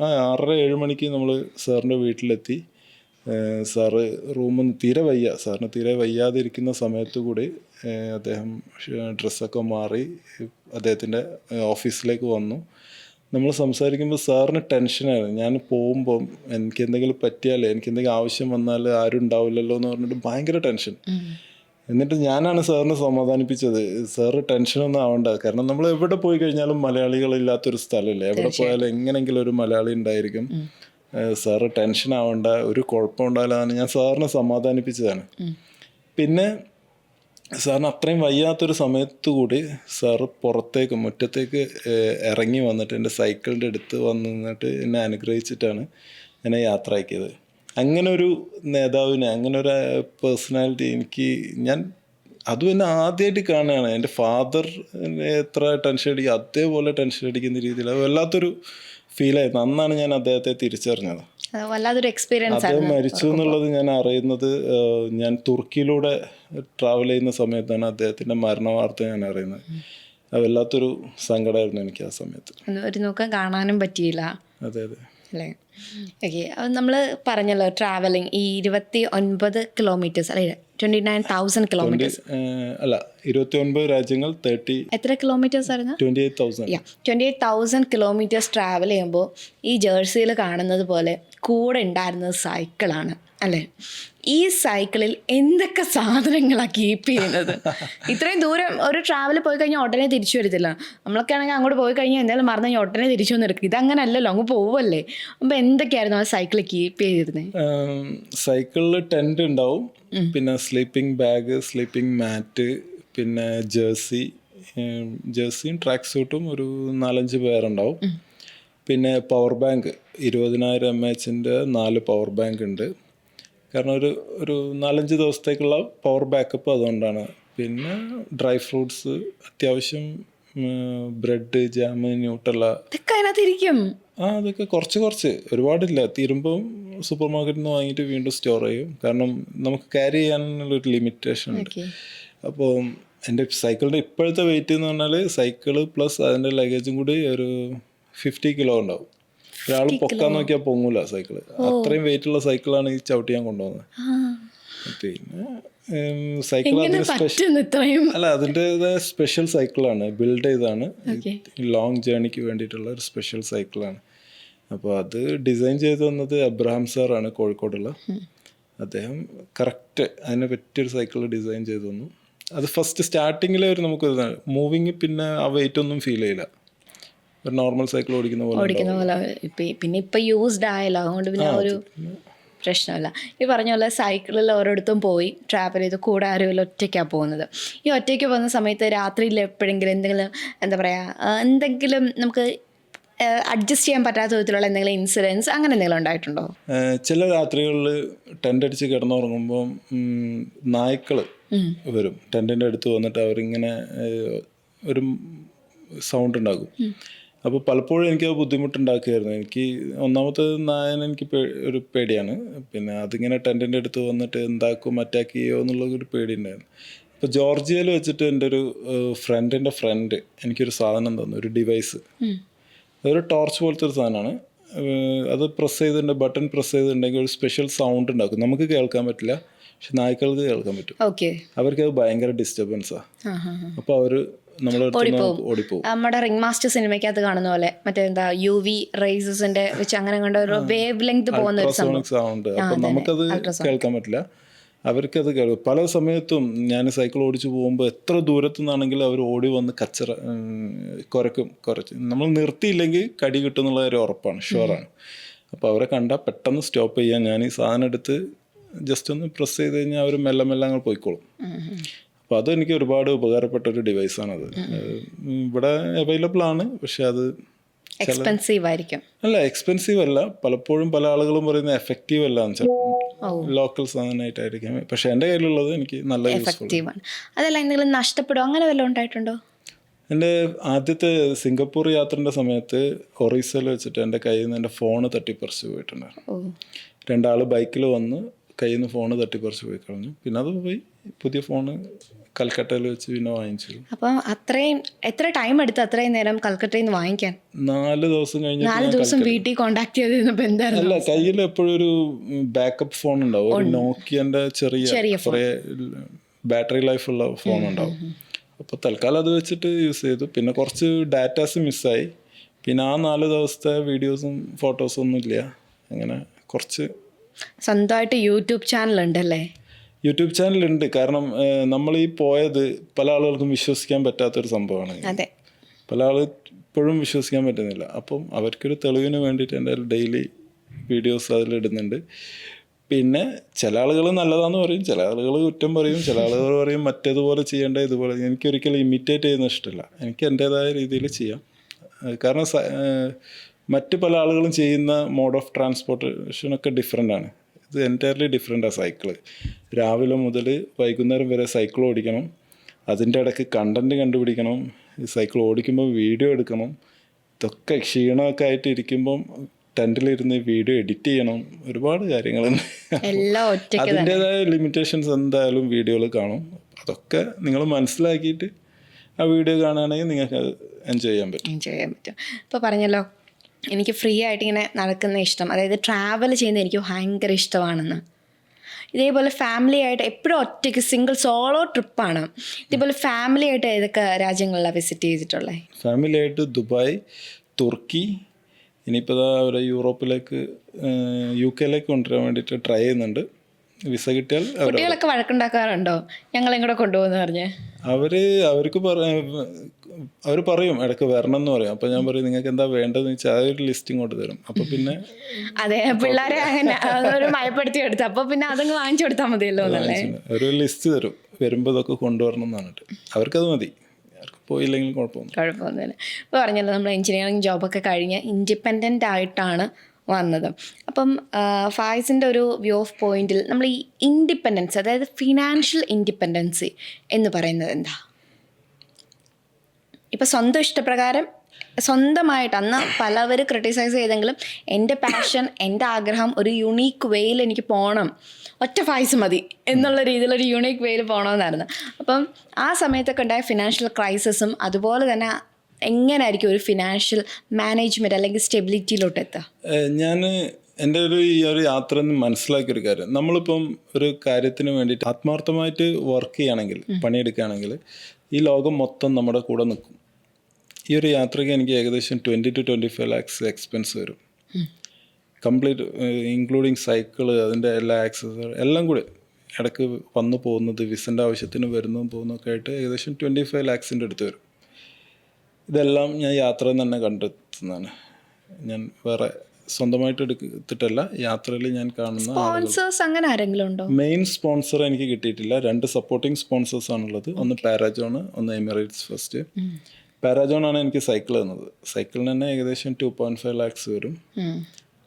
6:30-7 മണിക്ക് നമ്മൾ സാറിൻ്റെ വീട്ടിലെത്തി. സാറ് റൂമിൽ നിന്ന് സാറിന് തീരെ വയ്യാതെ ഇരിക്കുന്ന സമയത്ത് കൂടി അദ്ദേഹം ഡ്രസ്സൊക്കെ മാറി അദ്ദേഹത്തിൻ്റെ ഓഫീസിലേക്ക് വന്നു. നമ്മൾ സംസാരിക്കുമ്പോൾ സാറിന് ടെൻഷനായിരുന്നു. ഞാൻ പോകുമ്പം എനിക്ക് എന്തെങ്കിലും പറ്റിയാലേ, എനിക്ക് എന്തെങ്കിലും ആവശ്യം വന്നാൽ ആരും ഉണ്ടാവില്ലല്ലോ എന്ന് പറഞ്ഞിട്ട് ഭയങ്കര ടെൻഷൻ. എന്നിട്ട് ഞാനാണ് സാറിനെ സമാധാനിപ്പിച്ചത്, സാറ് ടെൻഷനൊന്നും ആവണ്ട, കാരണം നമ്മൾ എവിടെ പോയി കഴിഞ്ഞാലും മലയാളികളില്ലാത്തൊരു സ്ഥലമില്ല, എവിടെ പോയാലും എങ്ങനെയെങ്കിലും ഒരു മലയാളി ഉണ്ടായിരിക്കും. സാറ് ടെൻഷൻ ആവണ്ട, ഒരു കുഴപ്പം ഉണ്ടാവില്ല, ഞാൻ സാറിനെ സമാധാനിപ്പിച്ചതാണ്. പിന്നെ സാറിന് അത്രയും വയ്യാത്തൊരു സമയത്ത് കൂടി സാറ് മുറ്റത്തേക്ക് ഇറങ്ങി വന്നിട്ട് എൻ്റെ സൈക്കിളിൻ്റെ അടുത്ത് വന്ന് നിന്നിട്ട് എന്നെ അനുഗ്രഹിച്ചിട്ടാണ് എന്നെ യാത്ര ആക്കിയത്. അങ്ങനെ ഒരു നേതാവിനെ, അങ്ങനെ ഒരു പേഴ്സണാലിറ്റി അതും എന്നെ ആദ്യമായിട്ട് കാണുകയാണ്. എൻ്റെ ഫാദർ എത്ര ടെൻഷൻ അടിക്കുക അതേപോലെ ടെൻഷൻ അടിക്കുന്ന രീതിയിൽ അത് വല്ലാത്തൊരു ഫീലായിരുന്നു. അന്നാണ് ഞാൻ അദ്ദേഹത്തെ തിരിച്ചറിഞ്ഞത്. അദ്ദേഹം മരിച്ചു എന്നുള്ളത് ഞാൻ അറിയുന്നത് ഞാൻ തുർക്കിയിലൂടെ ട്രാവൽ ചെയ്യുന്ന സമയത്താണ് അദ്ദേഹത്തിൻ്റെ മരണ വാർത്ത ഞാൻ അറിയുന്നത്. അത് വല്ലാത്തൊരു സങ്കടമായിരുന്നു എനിക്ക് ആ സമയത്ത്. ഒരു നോക്കാൻ കാണാനും പറ്റിയില്ല. അതെ അല്ലേ? ഓക്കെ, നമ്മൾ പറഞ്ഞല്ലോ ട്രാവലിംഗ് ഈ 29 കിലോമീറ്റേഴ്സ് അല്ലെ 29,000 കിലോമീറ്റേഴ്സ് അല്ല 29 രാജ്യങ്ങൾ 30 എത്ര കിലോമീറ്റേഴ്സ് ആയിരുന്നു? 28,000 കിലോമീറ്റേഴ്സ് ട്രാവൽ ചെയ്യുമ്പോൾ ഈ ജേഴ്സിയിൽ കാണുന്നത് പോലെ കൂടെ ഉണ്ടായിരുന്നത് സൈക്കിളാണ് അല്ലേ? ഈ സൈക്കിളിൽ എന്തൊക്കെ സാധനങ്ങളാണ് കീപ്പ് ചെയ്യുന്നത്? ഇത്രയും ദൂരം ഒരു ട്രാവൽ പോയി കഴിഞ്ഞാൽ ഉടനെ തിരിച്ചു വരത്തില്ല. നമ്മളൊക്കെ ആണെങ്കിൽ അങ്ങോട്ട് പോയി കഴിഞ്ഞാൽ എന്തെങ്കിലും മറന്നു കഴിഞ്ഞാൽ ഉടനെ തിരിച്ചു വന്ന് എടുക്കും. ഇതങ്ങനെ അല്ലല്ലോ, അങ്ങ് പോവല്ലേ. അപ്പോൾ എന്തൊക്കെയായിരുന്നു ആ സൈക്കിൾ കീപ്പ് ചെയ്തിരുന്നത്? സൈക്കിളിൽ ടെൻറ്റ് ഉണ്ടാവും, പിന്നെ സ്ലീപ്പിംഗ് ബാഗ്, സ്ലീപ്പിംഗ് മാറ്റ്, പിന്നെ ജേഴ്സിയും ട്രാക്ക് സൂട്ടും ഒരു 4-5 പേരുണ്ടാവും. പിന്നെ power bank 20,000 mAh 4 power bank ഉണ്ട്. കാരണം ഒരു 4-5 ദിവസത്തേക്കുള്ള പവർ ബാക്കപ്പ് അതുകൊണ്ടാണ്. പിന്നെ ഡ്രൈ ഫ്രൂട്ട്സ്, അത്യാവശ്യം ബ്രെഡ്, ജാം, ന്യൂട്ടല്ല, അതൊക്കെ കുറച്ച് ഒരുപാടില്ല. തീരുമ്പം സൂപ്പർ മാർക്കറ്റിൽ നിന്ന് വാങ്ങിയിട്ട് വീണ്ടും സ്റ്റോർ ചെയ്യും. കാരണം നമുക്ക് ക്യാരി ചെയ്യാനുള്ളൊരു ലിമിറ്റേഷൻ ഉണ്ട്. അപ്പോൾ എൻ്റെ സൈക്കിളിൻ്റെ ഇപ്പോഴത്തെ വെയിറ്റ് എന്ന് പറഞ്ഞാൽ സൈക്കിള് പ്ലസ് അതിൻ്റെ ലഗേജും കൂടി ഒരു 50 കിലോ ഉണ്ടാവും. ഒരാൾ പൊക്കാൻ നോക്കിയാൽ പൊങ്ങൂല സൈക്കിള്, അത്രയും വെയിറ്റ് ഉള്ള സൈക്കിളാണ് ഈ ചവിട്ടി ഞാൻ കൊണ്ടുപോകുന്നത്. പിന്നെ സൈക്കിൾ അതിൻ്റെ സ്പെഷ്യൽ സൈക്കിളാണ്, ബിൽഡ് ചെയ്താണ്, ലോങ് ജേണിക്ക് വേണ്ടിയിട്ടുള്ള ഒരു സ്പെഷ്യൽ സൈക്കിളാണ്. അപ്പോൾ അത് ഡിസൈൻ ചെയ്ത് തന്നത് അബ്രഹാം സാറാണ്, കോഴിക്കോടുള്ള. അദ്ദേഹം കറക്റ്റ് അതിനെ പറ്റിയൊരു സൈക്കിൾ ഡിസൈൻ ചെയ്തു തന്നു. അത് ഫസ്റ്റ് സ്റ്റാർട്ടിങ്ങിലെ ഒരു നമുക്ക് മൂവിങ്, പിന്നെ ആ വെയിറ്റ് ഒന്നും ഫീൽ ചെയ്യില്ല, ഒരു നോർമൽ സൈക്കിൾ ഓടിക്കുന്ന പോലെ. പിന്നെ ഇപ്പം യൂസ്ഡ് ആയല്ലോ, അതുകൊണ്ട് പിന്നെ ഒരു പ്രശ്നമില്ല. ഈ പറഞ്ഞ പോലെ സൈക്കിളിൽ ഓരോരുത്തും പോയി ട്രാവൽ ചെയ്ത് കൂടെ ആരുമില്ല, ഒറ്റയ്ക്കാണ് പോകുന്നത്. ഈ ഒറ്റയ്ക്ക് പോകുന്ന സമയത്ത് രാത്രിയിൽ എപ്പോഴെങ്കിലും എന്തെങ്കിലും നമുക്ക് അഡ്ജസ്റ്റ് ചെയ്യാൻ പറ്റാത്ത വിധത്തിലുള്ള എന്തെങ്കിലും ഇൻസിഡൻസ് അങ്ങനെ എന്തെങ്കിലും ഉണ്ടായിട്ടുണ്ടോ? ചില രാത്രികളിൽ ടെൻ്റ് അടിച്ച് കിടന്നുറങ്ങുമ്പോൾ നായ്ക്കൾ വരും, ടെൻറ്റിൻ്റെ അടുത്ത് വന്നിട്ട് അവരിങ്ങനെ ഒരു സൗണ്ട് ഉണ്ടാക്കും. അപ്പോൾ പലപ്പോഴും എനിക്ക് ബുദ്ധിമുട്ടുണ്ടാക്കുമായിരുന്നു. എനിക്ക് ഒന്നാമത്തെ നായനെ എനിക്ക് ഒരു പേടിയാണ്. പിന്നെ അതിങ്ങനെ ടെൻറ്റിൻ്റെ അടുത്ത് വന്നിട്ട് എന്താക്കും, അറ്റാക്ക് ചെയ്യുമോ എന്നുള്ളൊരു പേടി ഉണ്ടായിരുന്നു. ഇപ്പോൾ ജോർജിയയിൽ വെച്ചിട്ട് എൻ്റെ ഒരു ഫ്രണ്ടിൻ്റെ ഫ്രണ്ട് എനിക്കൊരു സാധനം തന്നു, ഒരു ഡിവൈസ്. അതൊരു ടോർച്ച് പോലത്തെ ഒരു സാധനമാണ്. അത് പ്രസ് ചെയ്തിട്ടുണ്ട്, ബട്ടൺ പ്രസ് ചെയ്തിട്ടുണ്ടെങ്കിൽ ഒരു സ്പെഷ്യൽ സൗണ്ട് ഉണ്ടാക്കും. നമുക്ക് കേൾക്കാൻ പറ്റില്ല, പക്ഷെ നായ്ക്കൾക്ക് കേൾക്കാൻ പറ്റും. അവർക്ക് അത് ഭയങ്കര ഡിസ്റ്റർബൻസാണ്. അപ്പോൾ അവർ ഓടിപ്പോവും. നമ്മുടെ റിംഗ് മാസ്റ്റർ സിനിമയ്ക്കകത്ത് കാണുന്ന പോലെ മറ്റേ എന്താ UV റേസസിന്റെ വെച്ച് അങ്ങനെ കണ്ട ഒരു വേവ് ലെങ്ത് പോകുന്ന ഒരു സൗണ്ട്. അപ്പം നമുക്കത് കേൾക്കാൻ പറ്റില്ല. അവർക്കത് കഴിയും. പല സമയത്തും ഞാൻ സൈക്കിൾ ഓടിച്ച് പോകുമ്പോൾ എത്ര ദൂരത്തു നിന്നാണെങ്കിലും അവർ ഓടി വന്ന് കുറച്ച് നമ്മൾ നിർത്തിയില്ലെങ്കിൽ കടി കിട്ടും എന്നുള്ള ഒരു ഉറപ്പാണ്, ഷുവറാണ്. അപ്പോൾ അവരെ കണ്ടാൽ പെട്ടെന്ന് സ്റ്റോപ്പ് ചെയ്യാൻ ഞാൻ ഈ സാധനം എടുത്ത് ജസ്റ്റ് ഒന്ന് പ്രസ് ചെയ്ത് കഴിഞ്ഞാൽ അവർ മെല്ലെ മെല്ലെ അങ്ങ് പോയിക്കോളും. അപ്പോൾ അതെനിക്ക് ഒരുപാട് ഉപകാരപ്പെട്ട ഒരു ഡിവൈസാണത്. ഇവിടെ അവൈലബിൾ ആണ്, പക്ഷെ അത് എക്സ്പെൻസീവ് ആയിരിക്കും. അല്ല, എക്സ്പെൻസീവ് അല്ല. പലപ്പോഴും പല ആളുകളും പറയുന്നത് എഫക്റ്റീവ് അല്ല എന്ന്, ചിലപ്പോൾ ലോക്കൽ സാധനമായിട്ടായിരിക്കും. പക്ഷെ എൻ്റെ കയ്യിലുള്ളത് എനിക്ക് നല്ല എഫക്റ്റീവ് ആണ്. അതല്ല, എന്തെങ്കിലും നഷ്ടപ്പെടുമോ അങ്ങനെ വല്ലതും ഉണ്ടായിട്ടുണ്ടോ? എൻ്റെ ആദ്യത്തെ സിംഗപ്പൂർ യാത്രൻ്റെ സമയത്ത് ഒറീസയിൽ വെച്ചിട്ട് എൻ്റെ കയ്യിൽ നിന്ന് എൻ്റെ ഫോണ് തട്ടിപ്പറിച്ച് പോയിട്ടുണ്ടായിരുന്നു. 2 ആൾ ബൈക്കിൽ വന്ന് കയ്യിൽ നിന്ന് ഫോണ് തട്ടിപ്പറിച്ച് പോയി കളഞ്ഞു. പിന്നെ അത് പോയി പുതിയ ഫോണ് കൽക്കട്ടയിൽ വെച്ച് പിന്നെ വാങ്ങിച്ചു. അപ്പം അത്രയും എത്ര ടൈം എടുത്ത് അത്രയും നേരം കൽക്കട്ടയിൽ നിന്ന് വാങ്ങിക്കാൻ? 4 ദിവസം കഴിഞ്ഞ് 4 ദിവസം വീട്ടിൽ കോണ്ടാക്ട് ചെയ്തിരുന്നപ്പോൾ എന്തായിരുന്നു? അല്ല, കയ്യിൽ എപ്പോഴും ഒരു ബാക്കപ്പ് ഫോൺ ഉണ്ടാവും. ഒരു നോക്കിയൻ്റെ ചെറിയ കുറേ ബാറ്ററി ലൈഫുള്ള ഫോൺ ഉണ്ടാവും. അപ്പോൾ തൽക്കാലം അത് വെച്ചിട്ട് യൂസ് ചെയ്തു. പിന്നെ കുറച്ച് ഡാറ്റാസ് മിസ്സായി. പിന്നെ ആ 4 ദിവസത്തെ വീഡിയോസും ഫോട്ടോസും ഒന്നും ഇല്ല. അങ്ങനെ കുറച്ച്. സ്വന്തമായിട്ട് യൂട്യൂബ് ചാനൽ ഉണ്ടല്ലേ? യൂട്യൂബ് ചാനലുണ്ട്. കാരണം നമ്മൾ ഈ പോയത് പല ആളുകൾക്കും വിശ്വസിക്കാൻ പറ്റാത്തൊരു സംഭവമാണ്. അതെ, പല ആൾ ഇപ്പോഴും വിശ്വസിക്കാൻ പറ്റുന്നില്ല. അപ്പം അവർക്കൊരു തെളിവിന് വേണ്ടിയിട്ട് എൻ്റെ ഡെയിലി വീഡിയോസ് അതിലിടുന്നുണ്ട്. പിന്നെ ചില ആളുകൾ നല്ലതാന്ന് പറയും, ചില ആളുകൾ കുറ്റം പറയും, ചില ആളുകൾ പറയും മറ്റേതുപോലെ ചെയ്യേണ്ട ഇതുപോലെ. എനിക്കൊരിക്കലും ഇമിറ്റേറ്റ് ചെയ്യുന്ന ഇഷ്ടമില്ല. എനിക്ക് എൻ്റേതായ രീതിയിൽ ചെയ്യാം. കാരണം മറ്റ് പല ആളുകളും ചെയ്യുന്ന മോഡ് ഓഫ് ട്രാൻസ്പോർട്ടേഷനൊക്കെ ഡിഫറെൻ്റ് ആണ്. ഇത് എൻറ്റയർലി ഡിഫറെൻ്റാണ്. സൈക്കിള് രാവിലെ മുതൽ വൈകുന്നേരം വരെ സൈക്കിൾ ഓടിക്കണം, അതിൻ്റെ ഇടയ്ക്ക് കണ്ടൻറ്റ് കണ്ടുപിടിക്കണം, സൈക്കിൾ ഓടിക്കുമ്പോൾ വീഡിയോ എടുക്കണം. ഇതൊക്കെ ക്ഷീണമൊക്കെ ആയിട്ട് ഇരിക്കുമ്പം ടെൻറ്റിലിരുന്ന് വീഡിയോ എഡിറ്റ് ചെയ്യണം. ഒരുപാട് കാര്യങ്ങളുണ്ട്. അതിൻ്റേതായ ലിമിറ്റേഷൻസ് എന്തായാലും വീഡിയോയിൽ കാണും. അതൊക്കെ നിങ്ങൾ മനസ്സിലാക്കിയിട്ട് ആ വീഡിയോ കാണുകയാണെങ്കിൽ നിങ്ങൾക്ക് അത് എൻജോയ് ചെയ്യാൻ പറ്റും. ഇപ്പോൾ പറഞ്ഞല്ലോ, എനിക്ക് ഫ്രീ ആയിട്ട് ഇങ്ങനെ നടക്കുന്ന ഇഷ്ടം, അതായത് ട്രാവൽ ചെയ്യുന്നത് എനിക്ക് ഭയങ്കര ഇഷ്ടമാണെന്ന്. ഇതേപോലെ ഫാമിലി ആയിട്ട് എപ്പോഴും ഒറ്റയ്ക്ക് സോളോ ട്രിപ്പാണ്. ഇതേപോലെ ഫാമിലി ആയിട്ട് ഏതൊക്കെ രാജ്യങ്ങളിലാണ് വിസിറ്റ് ചെയ്തിട്ടുള്ളത്? ഫാമിലി ആയിട്ട് ദുബായ്, തുർക്കി, ഇനിയിപ്പോൾ അവരെ യൂറോപ്പിലേക്ക് UK കൊണ്ടുവരാൻ വേണ്ടിയിട്ട് ട്രൈ ചെയ്യുന്നുണ്ട്. വിസ കിട്ടിയാൽ. കുട്ടികളൊക്കെ വഴക്കുണ്ടാക്കാറുണ്ടോ ഞങ്ങളെയും കൂടെ കൊണ്ടുപോകുന്ന പറഞ്ഞ്? അവർ പറയും ഇടയ്ക്ക് വരണം എന്ന് പറയും. അപ്പോൾ ഞാൻ പറയും നിങ്ങൾക്ക് എന്താ വേണ്ടതെന്ന് വെച്ചാൽ അതൊരു ലിസ്റ്റിംഗ് കൊണ്ട് തരും. അപ്പോൾ പിന്നെ അതെ, പിള്ളേരെ അങ്ങനെ ഒരു മയപ്പെടുത്തി എടുത്ത് അപ്പോൾ പിന്നെ അതങ്ങ് വാങ്ങിച്ചു കൊടുത്താൽ മതിയല്ലോ എന്നല്ലേ? ഒരു ലിസ്റ്റ് തരും, വരുമ്പോൾ ഇതൊക്കെ കൊണ്ടുവരണം എന്ന് പറഞ്ഞിട്ട്. അവർക്കത് മതി, അവർക്ക് പോയില്ലെങ്കിലും കുഴപ്പമൊന്നുമില്ല. ഇപ്പോൾ പറഞ്ഞല്ലോ, നമ്മൾ എഞ്ചിനീയറിംഗ് ജോബൊക്കെ കഴിഞ്ഞ് ഇൻഡിപെൻഡൻ്റ് ആയിട്ടാണ് വന്നത്. അപ്പം ഫായിസിൻ്റെ ഒരു വ്യൂ ഓഫ് പോയിന്റിൽ നമ്മൾ ഈ ഇൻഡിപെൻഡൻസ്, അതായത് ഫിനാൻഷ്യൽ ഇൻഡിപെൻഡൻസി എന്ന് പറയുന്നത് എന്താ? ഇപ്പം സ്വന്തം ഇഷ്ടപ്രകാരം സ്വന്തമായിട്ട്, അന്ന് പലവർ ക്രിട്ടിസൈസ് ചെയ്തെങ്കിലും എൻ്റെ പാഷൻ, എൻ്റെ ആഗ്രഹം ഒരു യുണീക്ക് വേയിൽ എനിക്ക് പോകണം, ഒറ്റ ഫായിസ് മതി എന്നുള്ള രീതിയിൽ ഒരു യുണീക്ക് വേയിൽ പോകണമെന്നായിരുന്നു. അപ്പം ആ സമയത്തൊക്കെ ഉണ്ടായ ഫിനാൻഷ്യൽ ക്രൈസിസും അതുപോലെ തന്നെ എങ്ങനെയായിരിക്കും ഒരു ഫിനാൻഷ്യൽ മാനേജ്മെൻറ്റ് അല്ലെങ്കിൽ സ്റ്റെബിലിറ്റിയിലോട്ട് എത്തുക? ഞാൻ എൻ്റെ ഈ ഒരു യാത്ര നിന്ന് മനസ്സിലാക്കിയൊരു കാര്യം, നമ്മളിപ്പം ഒരു കാര്യത്തിന് വേണ്ടിയിട്ട് ആത്മാർത്ഥമായിട്ട് വർക്ക് ചെയ്യുകയാണെങ്കിൽ, പണിയെടുക്കുകയാണെങ്കിൽ ഈ ലോകം മൊത്തം നമ്മുടെ കൂടെ നിൽക്കും. ഈ ഒരു യാത്രയ്ക്ക് എനിക്ക് ഏകദേശം 20 to 25 lakhs എക്സ്പെൻസ് വരും. കംപ്ലീറ്റ് ഇൻക്ലൂഡിങ് സൈക്കിള്, അതിൻ്റെ എല്ലാ ആക്സസറി എല്ലാം കൂടി ഇടയ്ക്ക് വന്നു പോകുന്നത്, വിസൻ്റെ ആവശ്യത്തിന് വരുന്നതും പോകുന്നതൊക്കെ ആയിട്ട് ഏകദേശം 25 lakhs അടുത്ത് വരും. ഇതെല്ലാം ഞാൻ യാത്രയിൽ തന്നെ കണ്ടെത്തുന്നതാണ്. ഞാൻ വേറെ സ്വന്തമായിട്ട് എടുത്തിട്ടല്ല, യാത്രയിൽ ഞാൻ കാണുന്ന സ്പോൺസേഴ്സ് അങ്ങനെ ആരെങ്കിലും ഉണ്ടോ? മെയിൻ സ്പോൺസർ എനിക്ക് കിട്ടിയിട്ടില്ല. 2 സപ്പോർട്ടിങ് സ്പോൺസേഴ്സ് ആണുള്ളത്. ഒന്ന് പാരാജോൺ, ഒന്ന് എമിറേറ്റ്സ് ഫസ്റ്റ്. പാരാജോൺ ആണ് എനിക്ക് സൈക്കിൾ തന്നത്. സൈക്കിളിന് തന്നെ ഏകദേശം 2.5 lakhs വരും.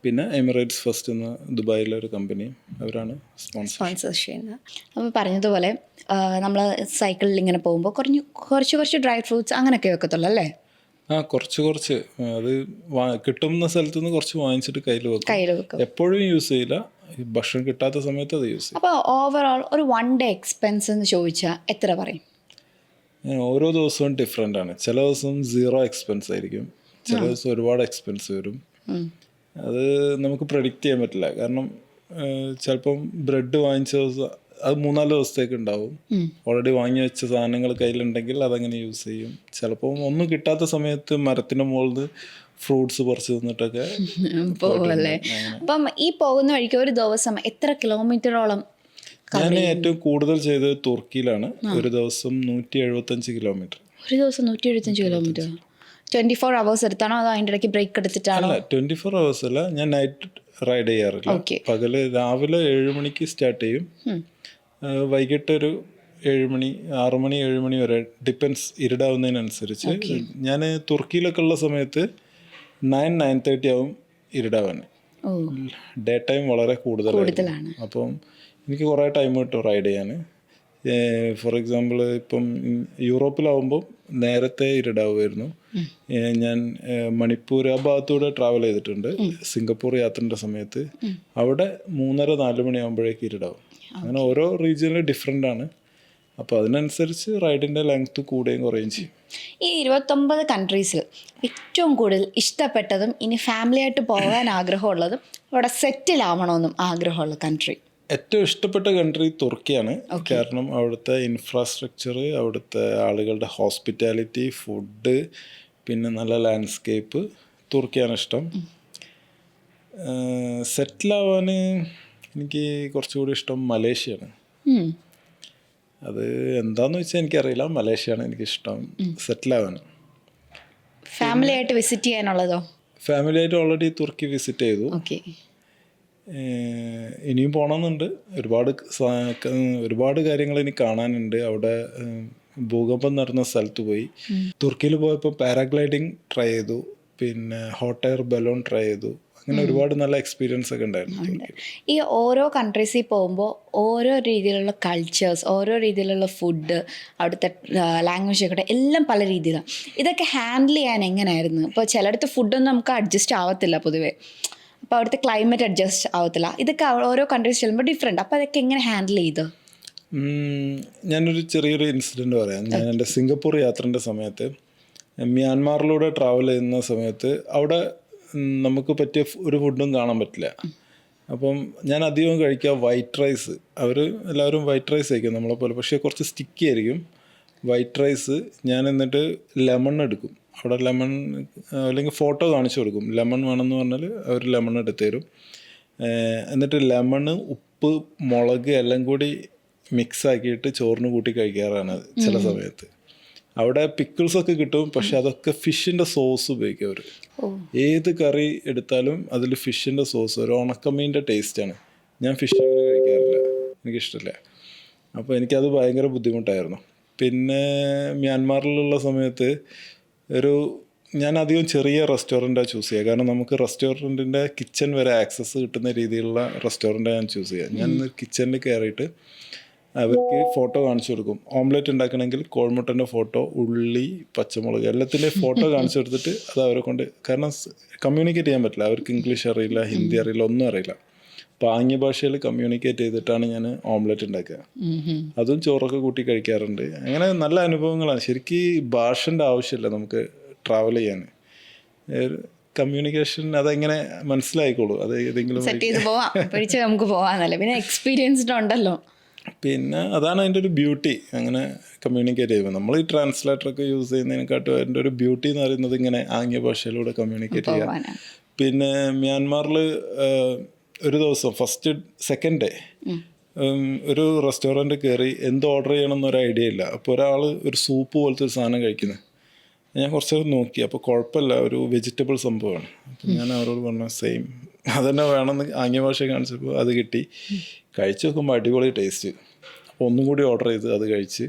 പിന്നെ എമിറേറ്റ്സ് ഫസ്റ്റ് എന്ന ദുബായിലെ ഒരു കമ്പനി, അവരാണ് സ്പോൺസർ ചെയ്യുന്നത്. അപ്പോൾ പറഞ്ഞതുപോലെ നമ്മൾ സൈക്കിളിൽ ഇങ്ങനെ പോകുമ്പോൾ കുറച്ച് ഡ്രൈ ഫ്രൂട്ട്സ് അങ്ങനെയൊക്കെ വെക്കത്തുള്ളൂ അല്ലേ? കുറച്ച് അത് കിട്ടുന്ന സ്ഥലത്ത് നിന്ന് കുറച്ച് വാങ്ങിച്ചിട്ട് കയ്യിൽ വെക്കും. എപ്പോഴും യൂസ് ചെയ്യില്ല, ഭക്ഷണം കിട്ടാത്ത സമയത്ത് അത് യൂസ് ചെയ്യും. അപ്പോൾ ഓവറോൾ ഒരു 1 day എക്സ്പെൻസ് എന്ന് ചോദിച്ചാൽ എത്ര പറയും? ഓരോ ദിവസവും ഡിഫറെൻ്റ് ആണ്. ചില ദിവസം 0 എക്സ്പെൻസ് ആയിരിക്കും, ചില ദിവസം ഒരുപാട് എക്സ്പെൻസ് വരും. അത് നമുക്ക് പ്രെഡിക്റ്റ് ചെയ്യാൻ പറ്റില്ല. കാരണം ചിലപ്പം ബ്രെഡ് വാങ്ങിച്ച ദിവസം അത് 3-4 ദിവസത്തേക്ക് ഉണ്ടാവും. ഓൾറെഡി വാങ്ങി വെച്ച സാധനങ്ങൾ കയ്യിലുണ്ടെങ്കിൽ അതങ്ങനെ യൂസ് ചെയ്യും. ചിലപ്പം ഒന്നും കിട്ടാത്ത സമയത്ത് മരത്തിൻ്റെ മുകളിൽ ഫ്രൂട്ട്സ് പറിച്ച് തന്നിട്ടൊക്കെ പോകുമല്ലേ? അപ്പം ഈ പോകുന്ന വഴിക്ക് ഒരു ദിവസം എത്ര കിലോമീറ്ററോളം cover ഞാൻ ഏറ്റവും കൂടുതൽ ചെയ്തത് തുർക്കിയിലാണ്. ഒരു ദിവസം 175 കിലോമീറ്റർ. ഒരു ദിവസം 175 കിലോമീറ്റർ 24 hours എടുത്താണോ അതോ അതിൻ്റെ ഇടയ്ക്ക് ബ്രേക്ക് എടുത്തിട്ടാണോ? അല്ല, 24 hours അല്ല, ഞാൻ നൈറ്റ് റൈഡ് ചെയ്യാറില്ല. Okay. പകല് രാവിലെ 7 മണിക്ക് സ്റ്റാർട്ട് ചെയ്യും, വൈകിട്ട് ഒരു 7 മണി 6 മണി 7 മണി വരെ, ഡിപ്പെൻസ് ഇരുടാവുന്നതിനനുസരിച്ച്. ഞാൻ തുർക്കിയിലൊക്കെ ഉള്ള സമയത്ത് 9-9:30 ആവും ഇരുടാവാൻ. ഡേ ടൈം വളരെ കൂടുതലാണ്. അപ്പം എനിക്ക് കുറേ ടൈം കിട്ടും റൈഡ് ചെയ്യാൻ. ഫോർ എക്സാമ്പിൾ ഇപ്പം യൂറോപ്പിലാവുമ്പോൾ നേരത്തെ ഇരുടാവുമായിരുന്നു. ഞാൻ മണിപ്പൂർ ആ ഭാഗത്തൂടെ ട്രാവൽ ചെയ്തിട്ടുണ്ട് സിംഗപ്പൂർ യാത്രൻ്റെ സമയത്ത്. അവിടെ 3:30-4 മണിയാകുമ്പോഴേക്ക് ഇരുടാവും. അങ്ങനെ ഓരോ റീജിയനിലും ഡിഫറെൻ്റ് ആണ്. അപ്പോൾ അതിനനുസരിച്ച് റൈഡിൻ്റെ ലെങ്ത്ത് കൂടുകയും കുറയുകയും ചെയ്യും. ഈ 29 കൺട്രീസിൽ ഏറ്റവും കൂടുതൽ ഇഷ്ടപ്പെട്ടതും ഇനി ഫാമിലി ആയിട്ട് പോകാൻ ആഗ്രഹമുള്ളതും അവിടെ സെറ്റിൽ ആവണമെന്നും ആഗ്രഹമുള്ള കൺട്രി? ഏറ്റവും ഇഷ്ടപ്പെട്ട കൺട്രി തുർക്കിയാണ്. കാരണം അവിടുത്തെ ഇൻഫ്രാസ്ട്രക്ചർ, അവിടുത്തെ ആളുകളുടെ ഹോസ്പിറ്റാലിറ്റി, ഫുഡ്, പിന്നെ നല്ല ലാൻഡ്സ്കേപ്പ്, തുർക്കിയാണ് ഇഷ്ടം. സെറ്റിലാവാൻ എനിക്ക് കുറച്ചുകൂടി ഇഷ്ടം മലേഷ്യയാണ്. അത് എന്താണെന്ന് വെച്ചാൽ എനിക്കറിയില്ല, മലേഷ്യയാണ് എനിക്കിഷ്ടം സെറ്റിലാവാൻ. ഫാമിലി ആയിട്ട് വിസിറ്റ് ചെയ്യാനുള്ളതോ? ഫാമിലി ആയിട്ട് ഓൾറെഡി തുർക്കി വിസിറ്റ് ചെയ്തു. ഇനിയും പോകണമെന്നുണ്ട്. ഒരുപാട് കാര്യങ്ങൾ ഇനി കാണാനുണ്ട്. അവിടെ ഭൂകമ്പം നടന്ന സ്ഥലത്ത് പോയി. തുർക്കിയിൽ പോയപ്പോൾ പാരാഗ്ലൈഡിങ് ട്രൈ ചെയ്തു, പിന്നെ ഹോട്ട് എയർ ബലൂൺ ട്രൈ ചെയ്തു. അങ്ങനെ ഒരുപാട് നല്ല എക്സ്പീരിയൻസ് ഒക്കെ ഉണ്ടായിരുന്നു. ഈ ഓരോ കൺട്രീസിൽ പോകുമ്പോൾ ഓരോ രീതിയിലുള്ള കൾച്ചേഴ്സ്, ഓരോ രീതിയിലുള്ള ഫുഡ്, അവിടുത്തെ ലാംഗ്വേജ് ഒക്കെ എല്ലാം പല രീതിയിലാണ്. ഇതൊക്കെ ഹാൻഡിൽ ചെയ്യാൻ എങ്ങനെയായിരുന്നു? ഇപ്പോൾ ചിലയിടത്ത് ഫുഡൊന്നും നമുക്ക് അഡ്ജസ്റ്റ് ആവത്തില്ല പൊതുവേ, അപ്പോൾ അവിടുത്തെ ക്ലൈമറ്റ് അഡ്ജസ്റ്റ് ആവത്തില്ല. ഇതൊക്കെ ഓരോ കൺട്രീസ് ചെല്ലുമ്പോൾ ഡിഫറെൻറ്റ്. അപ്പോൾ അതൊക്കെ എങ്ങനെ ഹാൻഡിൽ ചെയ്തു? ഞാനൊരു ചെറിയൊരു ഇൻസിഡൻറ്റ് പറയാം. ഞാൻ എൻ്റെ സിംഗപ്പൂർ യാത്രൻ്റെ സമയത്ത് മ്യാൻമാറിലൂടെ ട്രാവൽ ചെയ്യുന്ന സമയത്ത് അവിടെ നമുക്ക് പറ്റിയ ഒരു ഫുഡും കാണാൻ പറ്റില്ല. അപ്പം ഞാൻ അധികം കഴിക്കുക വൈറ്റ് റൈസ്. എല്ലാവരും വൈറ്റ് റൈസ് കഴിക്കും നമ്മളെ പോലെ, പക്ഷേ കുറച്ച് സ്റ്റിക്കി ആയിരിക്കും വൈറ്റ് റൈസ്. ഞാൻ എന്നിട്ട് ലെമൺ എടുക്കും. അവിടെ ലെമൺ അല്ലെങ്കിൽ ഫോട്ടോ കാണിച്ചു കൊടുക്കും, ലെമൺ വേണമെന്ന് പറഞ്ഞാൽ അവർ ലെമൺ എടുത്ത് തരും. എന്നിട്ട് ലെമണ്, ഉപ്പ്, മുളക് എല്ലാം കൂടി മിക്സ് ആക്കിയിട്ട് ചോറിന് കൂട്ടി കഴിക്കാറാണ് ചില സമയത്ത്. അവിടെ പിക്കിൾസൊക്കെ കിട്ടും, പക്ഷെ അതൊക്കെ ഫിഷിൻ്റെ സോസ് ഉപയോഗിക്കും അവർ. ഏത് കറി എടുത്താലും അതിൽ ഫിഷിൻ്റെ സോസ്, ഒരു ഉണക്കമീൻ്റെ ടേസ്റ്റാണ്. ഞാൻ ഫിഷ് അങ്ങനെ കഴിക്കാറില്ല, എനിക്കിഷ്ടമില്ല. അപ്പോൾ എനിക്കത് ഭയങ്കര ബുദ്ധിമുട്ടായിരുന്നു. പിന്നെ മ്യാൻമാറിലുള്ള സമയത്ത് ഞാൻ അധികം ചെറിയ റെസ്റ്റോറൻറ്റാണ് ചൂസ് ചെയ്യുക. കാരണം നമുക്ക് റെസ്റ്റോറൻറ്റിൻ്റെ കിച്ചൺ വരെ ആക്സസ് കിട്ടുന്ന രീതിയിലുള്ള റെസ്റ്റോറൻറ്റാണ് ഞാൻ ചൂസ് ചെയ്യുക. ഞാൻ കിച്ചണിൽ കയറിയിട്ട് അവർക്ക് ഫോട്ടോ കാണിച്ചു കൊടുക്കും. ഓംലെറ്റ് ഉണ്ടാക്കണമെങ്കിൽ കോഴിമുട്ടൻ്റെ ഫോട്ടോ, ഉള്ളി, പച്ചമുളക് എല്ലാത്തിൻ്റെ ഫോട്ടോ കാണിച്ചു കൊടുത്തിട്ട് അത് അവരെ കൊണ്ട്, കാരണം കമ്മ്യൂണിക്കേറ്റ് ചെയ്യാൻ പറ്റില്ല, അവർക്ക് ഇംഗ്ലീഷ് അറിയില്ല, ഹിന്ദി അറിയില്ല, ഒന്നും അറിയില്ല. അപ്പോൾ ആംഗ്യ ഭാഷയിൽ കമ്മ്യൂണിക്കേറ്റ് ചെയ്തിട്ടാണ് ഞാൻ ഓംലെറ്റ് ഉണ്ടാക്കുക. അതും ചോറൊക്കെ കൂട്ടി കഴിക്കാറുണ്ട്. അങ്ങനെ നല്ല അനുഭവങ്ങളാണ്. ശരിക്കും ഭാഷൻ്റെ ആവശ്യമില്ല നമുക്ക് ട്രാവൽ ചെയ്യാൻ. കമ്മ്യൂണിക്കേഷൻ അതെങ്ങനെ മനസ്സിലായിക്കോളൂ, അത് ഏതെങ്കിലും സെറ്റ് ചെയ്ത് പോവാം, പഠിച്ച് നമുക്ക് പോവാന്നല്ലേ. പിന്നെ എക്സ്പീരിയൻസ്ഡ് ഉണ്ടല്ലോ. പിന്നെ അതാണ് അതിൻ്റെ ഒരു ബ്യൂട്ടി, അങ്ങനെ കമ്മ്യൂണിക്കേറ്റ് ചെയ്യുമ്പോൾ. നമ്മൾ ഈ ട്രാൻസ്ലേറ്ററൊക്കെ യൂസ് ചെയ്യുന്നതിനെക്കാട്ടും അതിൻ്റെ ഒരു ബ്യൂട്ടി എന്ന് പറയുന്നത് ഇങ്ങനെ ആംഗ്യ ഭാഷയിലൂടെ കമ്മ്യൂണിക്കേറ്റ് ചെയ്യുക. പിന്നെ മ്യാൻമാറിൽ ഒരു ദിവസം സെക്കൻഡ് ഡേ ഒരു റെസ്റ്റോറൻറ്റ് കയറി എന്ത് ഓർഡർ ചെയ്യണം എന്നൊരു ഐഡിയ ഇല്ല. അപ്പോൾ ഒരാൾ ഒരു സൂപ്പ് പോലത്തെ ഒരു സാധനം കഴിക്കുന്നത് ഞാൻ കുറച്ച് നോക്കി. അപ്പോൾ കുഴപ്പമില്ല, ഒരു വെജിറ്റബിൾ സംഭവമാണ്. അപ്പം ഞാൻ അവരോട് പറഞ്ഞു സെയിം അതന്നെ വേണമെന്ന് ആംഗ്യ ഭാഷ കാണിച്ചപ്പോൾ അത് കിട്ടി. കഴിച്ച് നോക്കുമ്പോൾ അടിപൊളി ടേസ്റ്റ്. അപ്പോൾ ഒന്നും കൂടി ഓർഡർ ചെയ്ത് അത് കഴിച്ച്.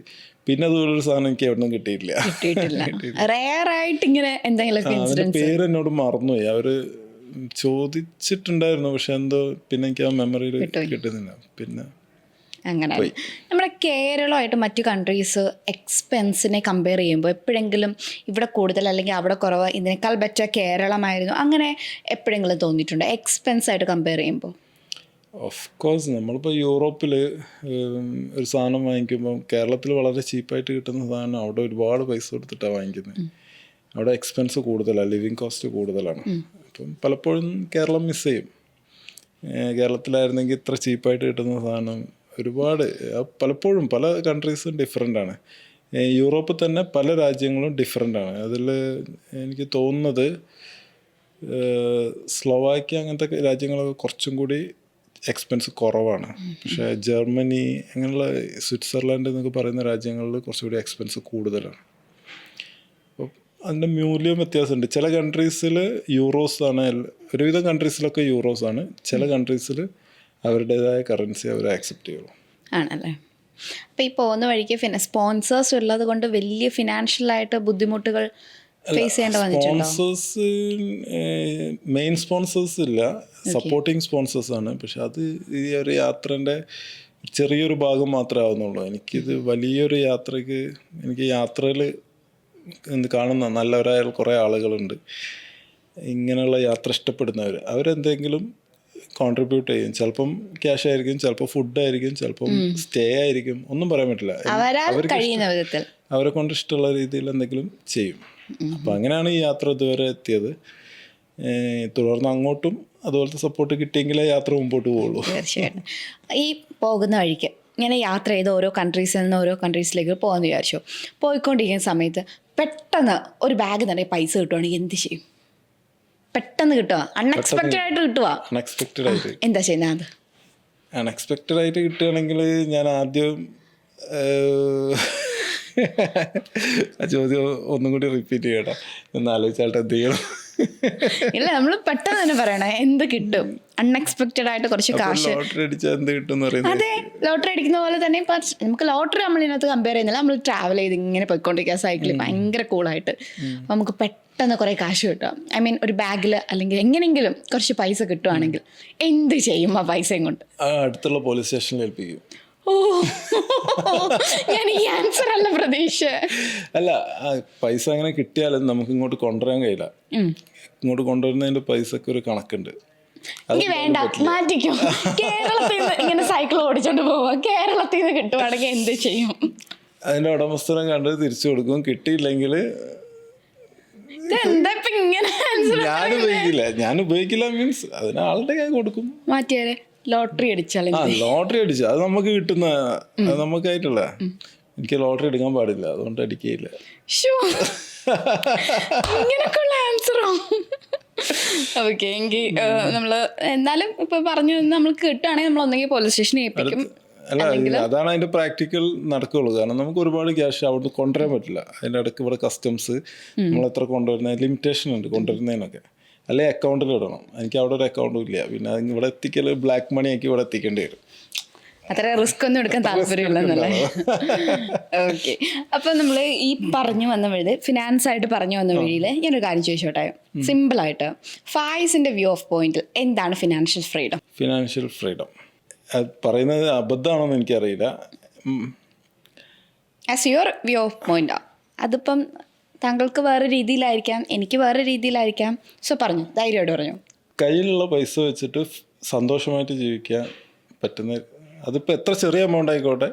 പിന്നെ അതുപോലൊരു സാധനം എനിക്ക് എവിടെ നിന്നും കിട്ടിയിട്ടില്ല. അതിൻ്റെ പേര് എന്നോട് മറന്നുപോയി. അവർ ചോദിച്ചിട്ടുണ്ടായിരുന്നു, പക്ഷെ എന്തോ പിന്നെ എനിക്ക് ആ മെമ്മറിയിൽ കിട്ടുന്നില്ല. പിന്നെ അങ്ങനെ നമ്മുടെ കേരളമായിട്ട് മറ്റു കൺട്രീസ് എക്സ്പെൻസിനെ കമ്പയർ ചെയ്യുമ്പോൾ എപ്പോഴെങ്കിലും ഇവിടെ കൂടുതൽ അല്ലെങ്കിൽ അവിടെ കുറവ്, ഇതിനേക്കാൾ ബെറ്റർ കേരളമായിരുന്നു, അങ്ങനെ എപ്പോഴെങ്കിലും തോന്നിയിട്ടുണ്ടോ എക്സ്പെൻസ് ആയിട്ട് കമ്പയർ ചെയ്യുമ്പോൾ? ഓഫ് കോഴ്സ്, നമ്മളിപ്പോൾ യൂറോപ്പിൽ ഒരു സാധനം വാങ്ങിക്കുമ്പോൾ കേരളത്തിൽ വളരെ ചീപ്പായിട്ട് കിട്ടുന്ന സാധനം അവിടെ ഒരുപാട് പൈസ കൊടുത്തിട്ടാണ് വാങ്ങിക്കുന്നത്. അവിടെ എക്സ്പെൻസ് കൂടുതലാണ്, ലിവിങ് കോസ്റ്റ് കൂടുതലാണ്. അപ്പം പലപ്പോഴും കേരളം മിസ് ചെയ്യും. കേരളത്തിലായിരുന്നെങ്കിൽ ഇത്ര ചീപ്പായിട്ട് കിട്ടുന്ന സാധനം പലപ്പോഴും പല കൺട്രീസും ഡിഫറെൻ്റ് ആണ്. യൂറോപ്പിൽ തന്നെ പല രാജ്യങ്ങളും ഡിഫറെൻ്റ് ആണ്. അതിൽ എനിക്ക് തോന്നുന്നത് സ്ലോവാക്യ അങ്ങനത്തെ രാജ്യങ്ങളൊക്കെ കുറച്ചും കൂടി എക്സ്പെൻസ് കുറവാണ്. പക്ഷേ ജർമ്മനി അങ്ങനെയുള്ള സ്വിറ്റ്സർലാൻഡ് എന്നൊക്കെ പറയുന്ന രാജ്യങ്ങളിൽ കുറച്ചുകൂടി എക്സ്പെൻസ് കൂടുതലാണ്. അപ്പോൾ അതിൻ്റെ മൂല്യം വ്യത്യാസമുണ്ട്. ചില കൺട്രീസിൽ യൂറോസാണ്, ഒരുവിധം കൺട്രീസിലൊക്കെ യൂറോസാണ്. ചില കൺട്രീസിൽ അവരുടേതായ കറൻസി അവർ ആക്സെപ്റ്റ് ചെയ്യുള്ളൂ. ആണല്ലേ. അപ്പോൾ ഈ പോകുന്ന വഴിക്ക് സ്പോൺസേഴ്സ് ഉള്ളത് കൊണ്ട് വലിയ ഫിനാൻഷ്യലായിട്ട് ബുദ്ധിമുട്ടുകൾ ഫേസ് ചെയ്യേണ്ട വന്നിട്ടുണ്ടോ? സ്പോൺസേഴ്സ്, മെയിൻ സ്പോൺസേഴ്സ് ഇല്ല, സപ്പോർട്ടിങ് സ്പോൺസേഴ്സ് ആണ്. പക്ഷെ അത് ഈ ഒരു യാത്രേൻ്റെ ചെറിയൊരു ഭാഗം മാത്രമേ ആവുന്നുള്ളൂ. എനിക്കിത് വലിയൊരു യാത്രയ്ക്ക്, എനിക്ക് യാത്രയിൽ കാണുന്ന നല്ലവരായ കുറേ ആളുകളുണ്ട്, ഇങ്ങനെയുള്ള യാത്ര ഇഷ്ടപ്പെടുന്നവർ. അവരെന്തെങ്കിലും കോൺട്രിബ്യൂട്ട് ചെയ്യും. ചിലപ്പം ക്യാഷ് ആയിരിക്കും, ചിലപ്പോൾ ഫുഡായിരിക്കും, ചിലപ്പം സ്റ്റേ ആയിരിക്കും, ഒന്നും പറയാൻ പറ്റില്ല. അവരെ കൊണ്ട് ഇഷ്ടമുള്ള രീതിയിൽ എന്തെങ്കിലും ചെയ്യും. അപ്പം അങ്ങനെയാണ് ഈ യാത്ര ഇതുവരെ എത്തിയത്. തുടർന്ന് അങ്ങോട്ടും അതുപോലത്തെ സപ്പോർട്ട് കിട്ടിയെങ്കിലേ യാത്ര മുമ്പോട്ട് പോവുള്ളൂ. തീർച്ചയായിട്ടും. ഈ പോകുന്ന വഴിക്ക് ഇങ്ങനെ യാത്ര ചെയ്ത് ഓരോ കൺട്രീസിൽ നിന്ന് ഓരോ കൺട്രീസിലേക്ക് പോകാമെന്ന് വിചാരിച്ചു. പോയിക്കൊണ്ടിരിക്കുന്ന സമയത്ത് പെട്ടെന്ന് ഒരു ബാഗ് നിറയെ പൈസ കിട്ടുവാണെങ്കിൽ എന്ത് ചെയ്യും? പെട്ടെന്ന് കിട്ടുക, അൺഎക്സ്പെക്റ്റഡ് ആയിട്ട് കിട്ടുക, അൺഎക്സ്പെക്റ്റഡ് ആയിട്ട് എന്താ ചെയ്യുന്നത്? അത് അൺഎക്സ്പെക്റ്റഡ് ആയിട്ട് കിട്ടുകയാണെങ്കിൽ ഞാൻ ആദ്യം ആ ചോദ്യം ഒന്നും കൂടി റിപ്പീറ്റ് ചെയ്യട്ടോ, ഒന്ന് ആലോചിച്ചായിട്ട് എന്ത് ചെയ്യണം? ഇല്ല, നമ്മൾ പെട്ടെന്ന് തന്നെ പറയണേ, എന്ത് കിട്ടും? അൺഎക്സ്പെക്റ്റഡ് ആയിട്ട് കുറച്ച് കാശ്. ലോട്ടറി അടിച്ചാൽ എന്ത് കിട്ടും? അതെ, ലോട്ടറി അടിക്കുന്ന പോലെ തന്നെ നമുക്ക് ലോട്ടറി നമ്മളിതിനകത്ത് കമ്പയർ ചെയ്യുന്നില്ല. നമ്മൾ ട്രാവൽ ചെയ്ത് ഇങ്ങനെ പോയിക്കൊണ്ടിരിക്കുക സൈക്കിളിൽ ഭയങ്കര കൂളായിട്ട്, നമുക്ക് പെട്ടെന്ന് കുറേ കാശ് കിട്ടും. ഐ മീൻ ഒരു ബാഗിൽ അല്ലെങ്കിൽ എങ്ങനെയെങ്കിലും കുറച്ച് പൈസ കിട്ടുവാണെങ്കിൽ എന്ത് ചെയ്യും ആ പൈസയും കൊണ്ട്? അടുത്തുള്ള പോലീസ് സ്റ്റേഷനിൽ ഏൽപ്പിക്കും. ഓ, ഞാൻ ഈ ആൻസർ അല്ല പ്രതീക്ഷ. അല്ല, പൈസ അങ്ങനെ കിട്ടിയാലും നമുക്ക് ഇങ്ങോട്ട് കൊണ്ടുവരാൻ കഴിയില്ല. ഇങ്ങോട്ട് കൊണ്ടുവരുന്നതിന്റെ പൈസക്ക് ഒരു കണക്കുണ്ട്. വേണ്ട, മാറ്റിക്കോ. കേരളത്തിൽ നിന്ന് ഇങ്ങനെ സൈക്കിൾ ഓടിച്ചോണ്ട് പോവാ, കേരളത്തിൽ നിന്ന് കിട്ടുവാണെങ്കിൽ എന്ത് ചെയ്യും? അതിന്റെ ഉടമസ്ഥനെ കണ്ട് തിരിച്ചു കൊടുക്കും. കിട്ടിയില്ലെങ്കിൽ ഞാൻ ഉപയോഗിക്കില്ല മീൻസ് അതിന് ആളുടെ കൈ കൊടുക്കും. മാറ്റിയാലേ ലോട്ടറി അടിച്ചാൽ ലോട്ടറി അടിച്ച അത് നമുക്ക് കിട്ടുന്ന, അത് നമുക്കായിട്ടുള്ള. എനിക്ക് ലോട്ടറി എടുക്കാൻ പാടില്ല, അതുകൊണ്ട് അടിക്കുകയില്ല. ഇങ്ങനെയൊക്കെയുള്ള ആൻസറോ? ഓക്കെ, എങ്കിൽ നമ്മള് എന്നാലും ഇപ്പൊ പറഞ്ഞു നമ്മൾക്ക് കിട്ടുകയാണെങ്കിൽ നമ്മൾ ഒന്നെങ്കിൽ പോലീസ് സ്റ്റേഷനിൽ ഏൽപ്പിക്കും. അല്ല, അതാണ് അതിന്റെ പ്രാക്ടിക്കൽ നടക്കുള്ളൂ. കാരണം നമുക്ക് ഒരുപാട് ക്യാഷ് അവിടുന്ന് കൊണ്ടുവരാൻ പറ്റില്ല. അതിന്റെ ഇടയ്ക്ക് ഇവിടെ കസ്റ്റംസ് നമ്മൾ എത്ര കൊണ്ടുവരുന്ന ലിമിറ്റേഷൻ ഉണ്ട് കൊണ്ടുവരുന്നതിനൊക്കെ. അല്ലെ അക്കൗണ്ടിൽ ഇടണം. എനിക്ക് അവിടെ ഒരു അക്കൗണ്ടും ഇല്ല. പിന്നെ ഇവിടെ എത്തിക്കൽ ബ്ലാക്ക് മണി ആക്കി ഇവിടെ എത്തിക്കേണ്ടി വരും. അത്ര റിസ്ക് ഒന്നും എടുക്കാൻ താല്പര്യമില്ലെന്നല്ലേ? ഓക്കെ. അപ്പം നമ്മൾ ഈ പറഞ്ഞു വന്ന വഴി, ഫിനാൻസ് ആയിട്ട് പറഞ്ഞു വന്ന വഴിയിൽ ഞാനൊരു കാര്യം ചോദിച്ചോട്ടെ, സിമ്പിളായിട്ട് ഫായിസിന്റെ വ്യൂ ഓഫ് പോയിന്റിൽ എന്താണ് ഫിനാൻഷ്യൽ ഫ്രീഡം? ഫിനാൻഷ്യൽ ഫ്രീഡം അത് പറയുന്നത് അബദ്ധമാണെന്ന് എനിക്കറിയില്ല. As your view of point, അതിപ്പം താങ്കൾക്ക് വേറെ രീതിയിലായിരിക്കാം, എനിക്ക് വേറെ രീതിയിലായിരിക്കാം. സോ പറഞ്ഞു, ധൈര്യമായിട്ട് പറഞ്ഞു. കയ്യിലുള്ള പൈസ വെച്ചിട്ട് സന്തോഷമായിട്ട് ജീവിക്കാൻ പറ്റുന്ന, അതിപ്പോൾ എത്ര ചെറിയ എമൗണ്ട് ആയിക്കോട്ടെ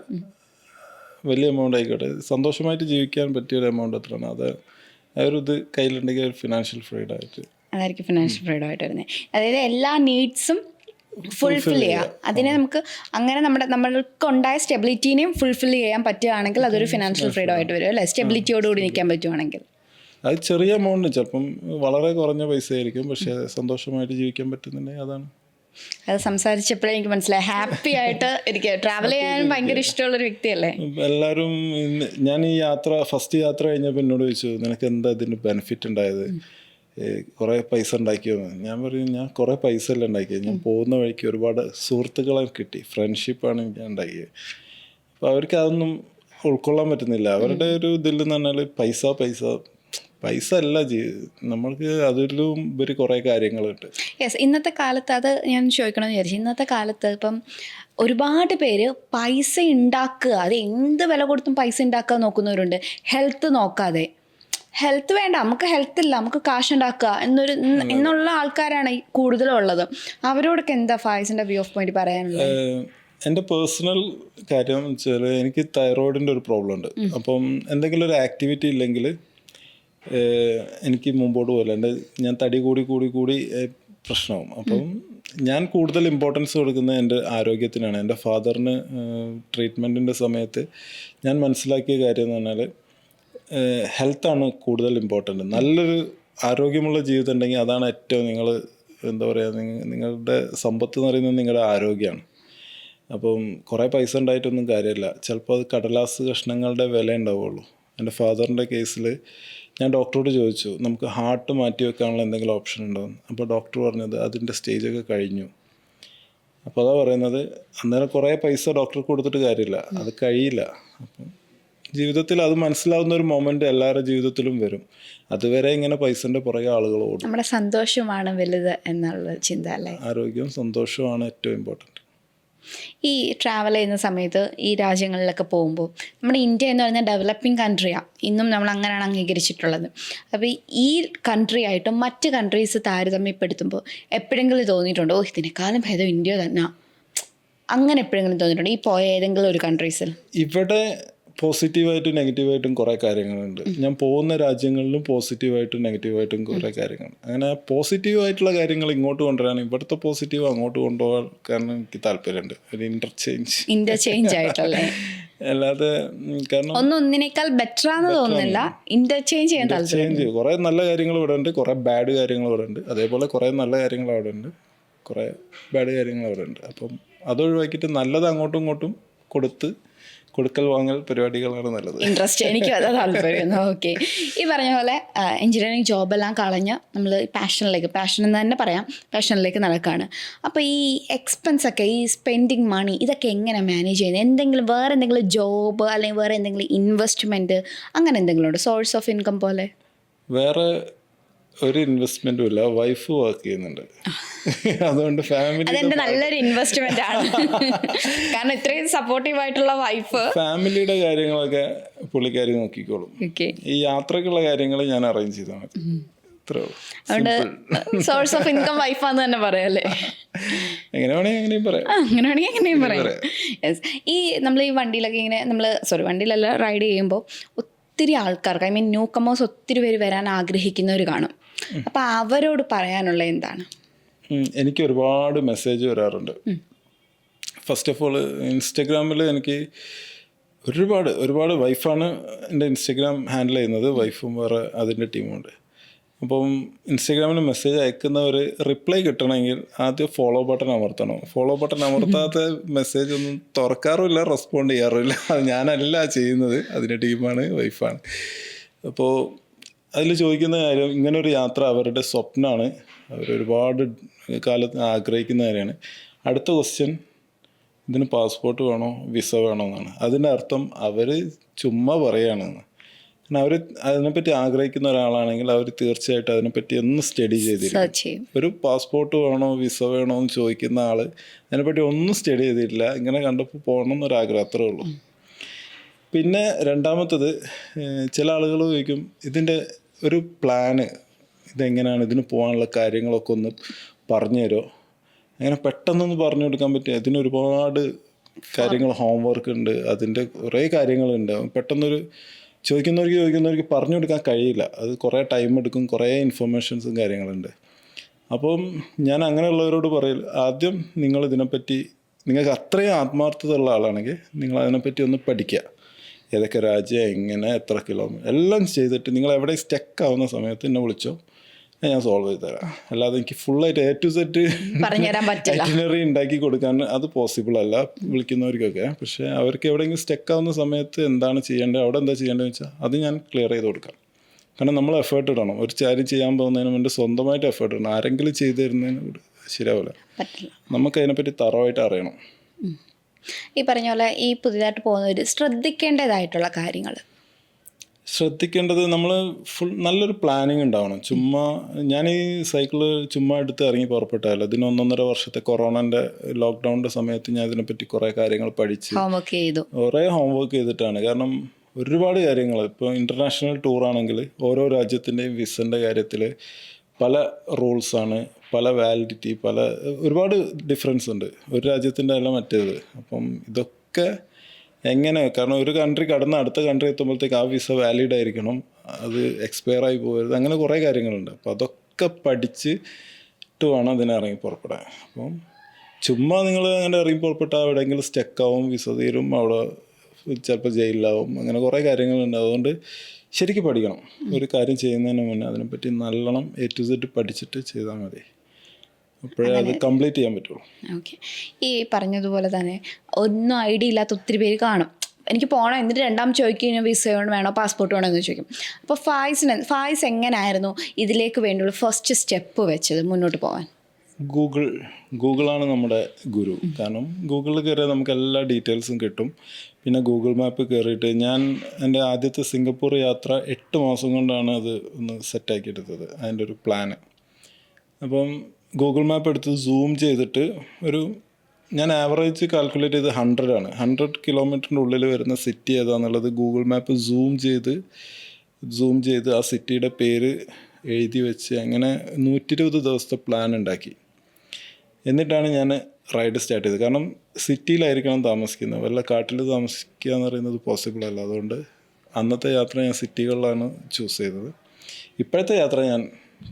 വലിയ എമൗണ്ട് ആയിക്കോട്ടെ, സന്തോഷമായിട്ട് ജീവിക്കാൻ പറ്റിയ ഒരു എമൗണ്ട് എത്രയാണ്, അത് ആ ഒരു ഇത് കയ്യിലുണ്ടെങ്കിൽ ഒരു ഫിനാൻഷ്യൽ ഫ്രീഡം ആയിട്ട്, അതായിരിക്കും ഫിനാൻഷ്യൽ ഫ്രീഡം ആയിട്ട് വരുന്നത്. അതായത് എല്ലാ നീഡ്സും ഫുൾഫിൽ ചെയ്യാം. അതിനെ നമുക്ക് അങ്ങനെ നമ്മൾക്കുണ്ടായ സ്റ്റെബിലിറ്റീനെയും ഫുൾഫിൽ ചെയ്യാൻ പറ്റുകയാണെങ്കിൽ അതൊരു ഫിനാൻഷ്യൽ ഫ്രീഡം ആയിട്ട് വരും അല്ലേ? സ്റ്റെബിലിറ്റിയോടുകൂടി നിൽക്കാൻ പറ്റുവാണെങ്കിൽ. അത് ചെറിയ എമൗണ്ട്, ചിലപ്പം വളരെ കുറഞ്ഞ പൈസ ആയിരിക്കും, പക്ഷേ സന്തോഷമായിട്ട് ജീവിക്കാൻ പറ്റുന്നുണ്ടെങ്കിൽ അതാണ്. അത് സംസാരിച്ചപ്പോഴേ എനിക്ക് മനസ്സിലായി, ഹാപ്പി ആയിട്ട് ഇരിക്കുക. ട്രാവൽ ചെയ്യാനും ഭയങ്കര ഇഷ്ടമുള്ളൊരു വ്യക്തിയല്ലേ? എല്ലാവരും ഞാൻ ഈ ഫസ്റ്റ് യാത്ര കഴിഞ്ഞപ്പോൾ എന്നോട് ചോദിച്ചു, നിനക്ക് എന്താ ഇതിന് ബെനിഫിറ്റ് ഉണ്ടായത്, കുറേ പൈസ ഉണ്ടാക്കിയോന്ന്. ഞാൻ പറയും, ഞാൻ കുറേ പൈസ എല്ലാം ഉണ്ടാക്കിയത്, ഞാൻ പോകുന്ന വഴിക്ക് ഒരുപാട് സുഹൃത്തുക്കളെ കിട്ടി, ഫ്രണ്ട്ഷിപ്പാണ് ഞാൻ ഉണ്ടാക്കിയത്. അപ്പോൾ അവർക്ക് അതൊന്നും ഉൾക്കൊള്ളാൻ പറ്റുന്നില്ല. അവരുടെ ഒരു ഇതിൽ എന്ന് പറഞ്ഞാൽ പൈസ അല്ല നമ്മൾക്ക് അതിലും ഉപരി കുറേ കാര്യങ്ങളുണ്ട്. യെസ്, ഇന്നത്തെ കാലത്ത് അത് ഞാൻ ചോദിക്കണമെന്ന് വിചാരിച്ചു. ഇന്നത്തെ കാലത്ത് ഇപ്പം ഒരുപാട് പേര് പൈസ ഉണ്ടാക്കുക, അത് എന്ത് വില കൊടുത്തും പൈസ ഉണ്ടാക്കുക നോക്കുന്നവരുണ്ട്. ഹെൽത്ത് നോക്കാതെ, ഹെൽത്ത് വേണ്ട, നമുക്ക് ഹെൽത്ത് ഇല്ല, നമുക്ക് കാശ് ഉണ്ടാക്കുക എന്നുള്ള ആൾക്കാരാണ് കൂടുതലും ഉള്ളത്. അവരോടൊക്കെ എന്താ ഫായിസിന്റെ വ്യൂ ഓഫ് പോയിന്റ് പറയാനുള്ളത്? എൻ്റെ പേഴ്സണൽ കാര്യം എന്ന് വെച്ചാൽ എനിക്ക് തൈറോയിഡിൻ്റെ ഒരു പ്രോബ്ലം ഉണ്ട്. അപ്പം എന്തെങ്കിലും ഒരു ആക്ടിവിറ്റി ഇല്ലെങ്കിൽ എനിക്ക് മുമ്പോട്ട് പോകില്ല. ഞാൻ തടി കൂടി പ്രശ്നമാവും. അപ്പം ഞാൻ കൂടുതൽ ഇമ്പോർട്ടൻസ് കൊടുക്കുന്നത് എൻ്റെ ആരോഗ്യത്തിനാണ്. എൻ്റെ ഫാദറിന് ട്രീറ്റ്മെൻറ്റിൻ്റെ സമയത്ത് ഞാൻ മനസ്സിലാക്കിയ കാര്യം എന്ന് പറഞ്ഞാൽ ഹെൽത്താണ് കൂടുതൽ ഇമ്പോർട്ടൻറ്റ്. നല്ലൊരു ആരോഗ്യമുള്ള ജീവിതം ഉണ്ടെങ്കിൽ അതാണ് ഏറ്റവും നിങ്ങൾ എന്താ പറയുക, നിങ്ങളുടെ സമ്പത്ത് എന്ന് പറയുന്നത് നിങ്ങളുടെ ആരോഗ്യമാണ്. അപ്പം കുറേ പൈസ ഉണ്ടായിട്ടൊന്നും കാര്യമില്ല. ചിലപ്പോൾ അത് കടലാസ് കഷ്ണങ്ങളുടെ വില ഉണ്ടാവുള്ളൂ. എൻ്റെ ഫാദറിൻ്റെ കേസിൽ ഞാൻ ഡോക്ടറോട് ചോദിച്ചു, നമുക്ക് ഹാർട്ട് മാറ്റി വെക്കാനുള്ള എന്തെങ്കിലും ഓപ്ഷൻ ഉണ്ടോ എന്ന്. അപ്പോൾ ഡോക്ടർ പറഞ്ഞത് അതിൻ്റെ സ്റ്റേജൊക്കെ കഴിഞ്ഞു. അപ്പോൾ അതാ പറയുന്നത്, അന്നേരം കുറേ പൈസ ഡോക്ടർക്ക് കൊടുത്തിട്ട് കാര്യമില്ല, അത് കഴിയില്ല. അപ്പം ജീവിതത്തിൽ അത് മനസ്സിലാവുന്ന ഒരു മൊമെൻ്റ് എല്ലാവരുടെ ജീവിതത്തിലും വരും. അതുവരെ ഇങ്ങനെ പൈസൻ്റെ പുറകെ ആളുകൾ ഓടും. നമ്മുടെ സന്തോഷമാണ് വലുത് എന്നുള്ള ചിന്ത അല്ലേ? ആരോഗ്യവും സന്തോഷവുമാണ് ഏറ്റവും ഇമ്പോർട്ടൻറ്റ്. ഈ ട്രാവൽ ചെയ്യുന്ന സമയത്ത് ഈ രാജ്യങ്ങളിലൊക്കെ പോകുമ്പോൾ നമ്മുടെ ഇന്ത്യ എന്ന് പറയുന്ന ഡെവലപ്പിംഗ് കൺട്രിയാണ്, ഇന്നും നമ്മൾ അങ്ങനെയാണ് അംഗീകരിച്ചിട്ടുള്ളത്. അപ്പോൾ ഈ കൺട്രി ആയിട്ടും മറ്റ് കൺട്രീസ് താരതമ്യപ്പെടുത്തുമ്പോൾ എപ്പോഴെങ്കിലും തോന്നിയിട്ടുണ്ടോ ഇതിനേക്കാളും ഭേദം ഇന്ത്യ തന്നെ, അങ്ങനെ എപ്പോഴെങ്കിലും തോന്നിയിട്ടുണ്ടോ ഈ പോയ ഏതെങ്കിലും ഒരു കൺട്രീസിൽ? ഇവിടെ പോസിറ്റീവായിട്ടും നെഗറ്റീവായിട്ടും കുറേ കാര്യങ്ങളുണ്ട്. ഞാൻ പോകുന്ന രാജ്യങ്ങളിലും പോസിറ്റീവായിട്ടും നെഗറ്റീവായിട്ടും കുറേ കാര്യങ്ങളുണ്ട്. അങ്ങനെ പോസിറ്റീവായിട്ടുള്ള കാര്യങ്ങൾ ഇങ്ങോട്ട് കൊണ്ടുവരാൻ ഇവിടുത്തെ പോസിറ്റീവ് അങ്ങോട്ട് കൊണ്ടുപോകാൻ കാരണം എനിക്ക് താല്പര്യമുണ്ട്. ഒരു ഇന്റർചേഞ്ച് ആയിട്ടല്ലേ? അല്ലാതെ കാരണം ഒന്നിനേക്കാൾ ബെറ്റർ ആണെന്ന് തോന്നുന്നില്ല, ഇന്റർചേഞ്ച് ചെയ്യാൻ താല്പര്യം. കുറേ നല്ല കാര്യങ്ങൾ ഇവിടെ ഉണ്ട്, കുറേ ബാഡ് കാര്യങ്ങൾ ഇവിടെ ഉണ്ട്. അതേപോലെ കുറേ നല്ല കാര്യങ്ങൾ അവിടെ ഉണ്ട്, കുറേ ബാഡ് കാര്യങ്ങൾ അവിടെ ഉണ്ട്. അപ്പം അതൊഴിവാക്കിയിട്ട് നല്ലത് അങ്ങോട്ടും ഇങ്ങോട്ടും കൊടുക്കൽ വാങ്ങൽ പരിപാടികളാണ് നല്ലത്. ഇൻട്രസ്റ്റ്, എനിക്കും അതാ താല്പര്യം. ഓക്കെ, ഈ പറഞ്ഞ പോലെ എഞ്ചിനീയറിംഗ് ജോബെല്ലാം കളഞ്ഞ് നമ്മൾ പാഷൻ എന്ന് തന്നെ പറയാം, പാഷനിലേക്ക് നടക്കുകയാണ്. അപ്പോൾ ഈ എക്സ്പെൻസ് ഒക്കെ, ഈ സ്പെൻഡിങ് മണി, ഇതൊക്കെ എങ്ങനെ മാനേജ് ചെയ്യുന്നത്? വേറെ എന്തെങ്കിലും ജോബ് അല്ലെങ്കിൽ വേറെ എന്തെങ്കിലും ഇൻവെസ്റ്റ്മെൻറ്റ് അങ്ങനെ എന്തെങ്കിലും ഉണ്ടോ? സോഴ്സ് ഓഫ് ഇൻകം പോലെ? വേറെ ഒരു ഇൻവെസ്റ്റ്മെൻറ്റും ഇല്ല. വൈഫ് വർക്ക് ചെയ്യുന്നുണ്ട്, അതുകൊണ്ട് അതെന്റെ നല്ലൊരു ഇൻവെസ്റ്റ്മെന്റ് ആണ്. കാരണം ഇത്രയും സപ്പോർട്ടീവ് ആയിട്ടുള്ള വൈഫ്. ഫാമിലിയുടെ കാര്യങ്ങളൊക്കെ പുള്ളിക്കാരി നോക്കിക്കോളും. ഈ യാത്രക്കുള്ള കാര്യങ്ങൾ ഞാൻ അറേഞ്ച് ചെയ്താൽ മതി, ഇത്രേ ഉള്ളൂ. അതുകൊണ്ട് സോഴ്സ് ഓഫ് ഇൻകം വൈഫാന്ന് തന്നെ പറയാല്ലേ? എങ്ങനെ വേണമെങ്കിൽ അങ്ങനെയും പറയാം. ഈ നമ്മൾ ഈ വണ്ടിയിലൊക്കെ ഇങ്ങനെ വണ്ടിയിലല്ല റൈഡ് ചെയ്യുമ്പോൾ ഒത്തിരി ആൾക്കാർക്ക്, ന്യൂ കമേഴ്സ് ഒത്തിരി പേര് വരാൻ ആഗ്രഹിക്കുന്നവർ കാണും. അപ്പം അവരോട് പറയാനുള്ള എന്താണ്? എനിക്ക് ഒരുപാട് മെസ്സേജ് വരാറുണ്ട്. ഫസ്റ്റ് ഓഫ് ഓൾ ഇൻസ്റ്റഗ്രാമിൽ എനിക്ക് ഒരുപാട് വൈഫാണ് എൻ്റെ ഇൻസ്റ്റഗ്രാം ഹാൻഡിൽ ചെയ്യുന്നത്, വൈഫും വേറെ അതിൻ്റെ ടീമുണ്ട്. അപ്പം ഇൻസ്റ്റഗ്രാമിൽ മെസ്സേജ് അയക്കുന്നവർ റിപ്ലൈ കിട്ടണമെങ്കിൽ ആദ്യം ഫോളോ ബട്ടൺ അമർത്തണം. ഫോളോ ബട്ടൺ അമർത്താത്ത മെസ്സേജ് ഒന്നും തുറക്കാറുമില്ല, റെസ്പോണ്ട് ചെയ്യാറുമില്ല. അത് ഞാനല്ല ചെയ്യുന്നത്, അതിൻ്റെ ടീമാണ്, വൈഫാണ്. അപ്പോൾ അതിൽ ചോദിക്കുന്ന കാര്യം, ഇങ്ങനൊരു യാത്ര അവരുടെ സ്വപ്നമാണ്, അവരൊരുപാട് കാലത്ത് ആഗ്രഹിക്കുന്ന കാര്യമാണ്. അടുത്ത ക്വസ്റ്റ്യൻ, ഇതിന് പാസ്പോർട്ട് വേണോ വിസ വേണോ എന്നാണ്. അതിൻ്റെ അർത്ഥം അവർ ചുമ്മാ പറയുകയാണെന്ന്. കാരണം അവർ അതിനെപ്പറ്റി ആഗ്രഹിക്കുന്ന ഒരാളാണെങ്കിൽ അവർ തീർച്ചയായിട്ടും അതിനെപ്പറ്റി ഒന്ന് സ്റ്റഡി ചെയ്തിരിക്കും. ഒരു പാസ്പോർട്ട് വേണോ വിസ വേണോ എന്ന് ചോദിക്കുന്ന ആൾ അതിനെപ്പറ്റി ഒന്നും സ്റ്റഡി ചെയ്തിട്ടില്ല, ഇങ്ങനെ കണ്ടപ്പോൾ പോകണം എന്നൊരാഗ്രഹം, അത്രേ ഉള്ളൂ. പിന്നെ രണ്ടാമത്തത്, ചില ആളുകൾ ചോദിക്കും ഇതിൻ്റെ ഒരു പ്ലാന്, ഇതെങ്ങനെയാണ്, ഇതിന് പോകാനുള്ള കാര്യങ്ങളൊക്കെ ഒന്ന് പറഞ്ഞു തരുമോ? അങ്ങനെ പെട്ടെന്നൊന്ന് പറഞ്ഞു കൊടുക്കാൻ പറ്റും. അതിനൊരുപാട് കാര്യങ്ങൾ, ഹോംവർക്ക് ഉണ്ട്, അതിൻ്റെ കുറേ കാര്യങ്ങളുണ്ട്. പെട്ടെന്നൊരു ചോദിക്കുന്നവർക്ക് പറഞ്ഞു കൊടുക്കാൻ കഴിയില്ല. അത് കുറേ ടൈം എടുക്കും, കുറേ ഇൻഫർമേഷൻസും കാര്യങ്ങളുണ്ട്. അപ്പം ഞാൻ അങ്ങനെയുള്ളവരോട് പറയില്ല, ആദ്യം നിങ്ങളിതിനെപ്പറ്റി, നിങ്ങൾക്ക് അത്രയും ആത്മാർത്ഥത ഉള്ള ആളാണെങ്കിൽ നിങ്ങൾ അതിനെപ്പറ്റി ഒന്ന് പഠിക്കുക. ഏതൊക്കെ രാജ്യം, എങ്ങനെ, എത്ര കിലോമീറ്റർ എല്ലാം ചെയ്തിട്ട് നിങ്ങൾ എവിടെ സ്റ്റക്ക് ആവുന്ന സമയത്ത് എന്നെ വിളിച്ചോ, ഞാൻ സോൾവ് ചെയ്ത് തരാം. അല്ലാതെ എനിക്ക് ഫുള്ളായിട്ട് A to Z ഐറ്റിനറി ഉണ്ടാക്കി കൊടുക്കാൻ അത് പോസിബിൾ അല്ല വിളിക്കുന്നവർക്കൊക്കെ. പക്ഷേ അവർക്ക് എവിടെയെങ്കിലും സ്റ്റക്ക് ആവുന്ന സമയത്ത് എന്താണ് ചെയ്യേണ്ടത്, അവിടെ എന്താ ചെയ്യേണ്ടതെന്ന് വെച്ചാൽ അത് ഞാൻ ക്ലിയർ ചെയ്ത് കൊടുക്കാം. കാരണം നമ്മൾ എഫേർട്ട് ഇടണം. ഒരു കാര്യം ചെയ്യാൻ പോകുന്നതിന് മുമ്പ് സ്വന്തമായിട്ട് എഫേർട്ട് ഇടണം. ആരെങ്കിലും ചെയ്തു തരുന്നതിന് ശരിയാവില്ല. നമുക്ക് അതിനെപ്പറ്റി തറവായിട്ട് അറിയണം. ഈ പറഞ്ഞ പോലെ ഈ പുതിയതായിട്ട് പോകുന്നവർ ശ്രദ്ധിക്കേണ്ടതായിട്ടുള്ള കാര്യങ്ങൾ, ശ്രദ്ധിക്കേണ്ടത്, നമ്മൾ നല്ലൊരു പ്ലാനിങ് ഉണ്ടാവണം. ചുമ്മാ ഞാൻ ഈ സൈക്കിള് ചുമ്മാ എടുത്ത് ഇറങ്ങി പുറപ്പെട്ടാലോ. ഇതിന് 1.5 വർഷത്തെ കൊറോണൻ്റെ ലോക്ക്ഡൗണിൻ്റെ സമയത്ത് ഞാൻ ഇതിനെപ്പറ്റി കുറേ കാര്യങ്ങൾ പഠിച്ച് കുറേ ഹോംവർക്ക് ചെയ്തിട്ടാണ്. കാരണം ഒരുപാട് കാര്യങ്ങൾ, ഇപ്പോൾ ഇൻ്റർനാഷണൽ ടൂറാണെങ്കിൽ ഓരോ രാജ്യത്തിൻ്റെയും വിസൻ്റെ കാര്യത്തിൽ പല റൂൾസാണ്, പല വാലിഡിറ്റി, ഒരുപാട് ഡിഫറൻസ് ഉണ്ട് ഒരു രാജ്യത്തിൻ്റെ അല്ല മറ്റേത്. അപ്പം ഇതൊക്കെ എങ്ങനെ, കാരണം ഒരു കൺട്രി കടന്ന് അടുത്ത കൺട്രി എത്തുമ്പോഴത്തേക്ക് ആ വിസ വാലിഡ് ആയിരിക്കണം, അത് എക്സ്പയർ ആയി പോകരുത്, അങ്ങനെ കുറേ കാര്യങ്ങളുണ്ട്. അപ്പോൾ അതൊക്കെ പഠിച്ചിട്ട് വേണം അതിനെ ഇറങ്ങി പുറപ്പെടാൻ. അപ്പം ചുമ്മാ നിങ്ങൾ അങ്ങനെ ഇറങ്ങി പുറപ്പെട്ടാൽ എവിടെയെങ്കിലും സ്റ്റക്കാവും, വിസ തീരും, അവിടെ ചിലപ്പോൾ ജയിലിലാവും, അങ്ങനെ കുറേ കാര്യങ്ങളുണ്ട്. അതുകൊണ്ട് ശരിക്കും പഠിക്കണം. ഒരു കാര്യം ചെയ്യുന്നതിന് മുന്നേ അതിനെപ്പറ്റി നല്ലോണം A to Z പഠിച്ചിട്ട് ചെയ്താൽ മതി. അപ്പോഴേ അത് കംപ്ലീറ്റ് ചെയ്യാൻ പറ്റുള്ളൂ. ഓക്കെ. ഈ പറഞ്ഞതുപോലെ തന്നെ ഒന്നും ഐഡിയ ഇല്ലാത്ത ഒത്തിരി പേര് കാണും. എനിക്ക് പോകണം, എന്നിട്ട് രണ്ടാമത് ചോദിക്കും വിസ വേണോ പാസ്പോർട്ട് വേണോ എന്ന് ചോദിക്കും. അപ്പോൾ ഫായിസ് എങ്ങനെയായിരുന്നു ഇതിലേക്ക് വേണ്ടിയുള്ള ഫസ്റ്റ് സ്റ്റെപ്പ് വെച്ചത് മുന്നോട്ട് പോകാൻ? ഗൂഗിളാണ് നമ്മുടെ ഗുരു. കാരണം ഗൂഗിളിൽ കയറിയാൽ നമുക്ക് എല്ലാ ഡീറ്റെയിൽസും കിട്ടും. പിന്നെ ഗൂഗിൾ മാപ്പ് കയറിയിട്ട് ഞാൻ എൻ്റെ ആദ്യത്തെ സിംഗപ്പൂർ യാത്ര 8 മാസം കൊണ്ടാണ് അത് ഒന്ന് സെറ്റാക്കി എടുത്തത്, അതിൻ്റെ ഒരു പ്ലാന്. അപ്പം ഗൂഗിൾ മാപ്പ് എടുത്ത് സൂം ചെയ്തിട്ട് ഞാൻ ആവറേജ് കാൽക്കുലേറ്റ് ചെയ്ത് 100 കിലോമീറ്ററിൻ്റെ ഉള്ളിൽ വരുന്ന സിറ്റി ഏതാണെന്നുള്ളത് ഗൂഗിൾ മാപ്പ് സൂം ചെയ്ത് ആ സിറ്റിയുടെ പേര് എഴുതി വെച്ച് അങ്ങനെ 120 ദിവസത്തെ പ്ലാൻ ഉണ്ടാക്കി. എന്നിട്ടാണ് ഞാൻ റൈഡ് സ്റ്റാർട്ട് ചെയ്തത്. കാരണം സിറ്റിയിലായിരിക്കണം താമസിക്കുന്നത്, വല്ല കാട്ടിൽ താമസിക്കുക എന്ന് പറയുന്നത് പോസിബിൾ അല്ല. അതുകൊണ്ട് അന്നത്തെ യാത്ര ഞാൻ സിറ്റികളിലാണ് ചൂസ് ചെയ്തത്. ഇപ്പോഴത്തെ യാത്ര ഞാൻ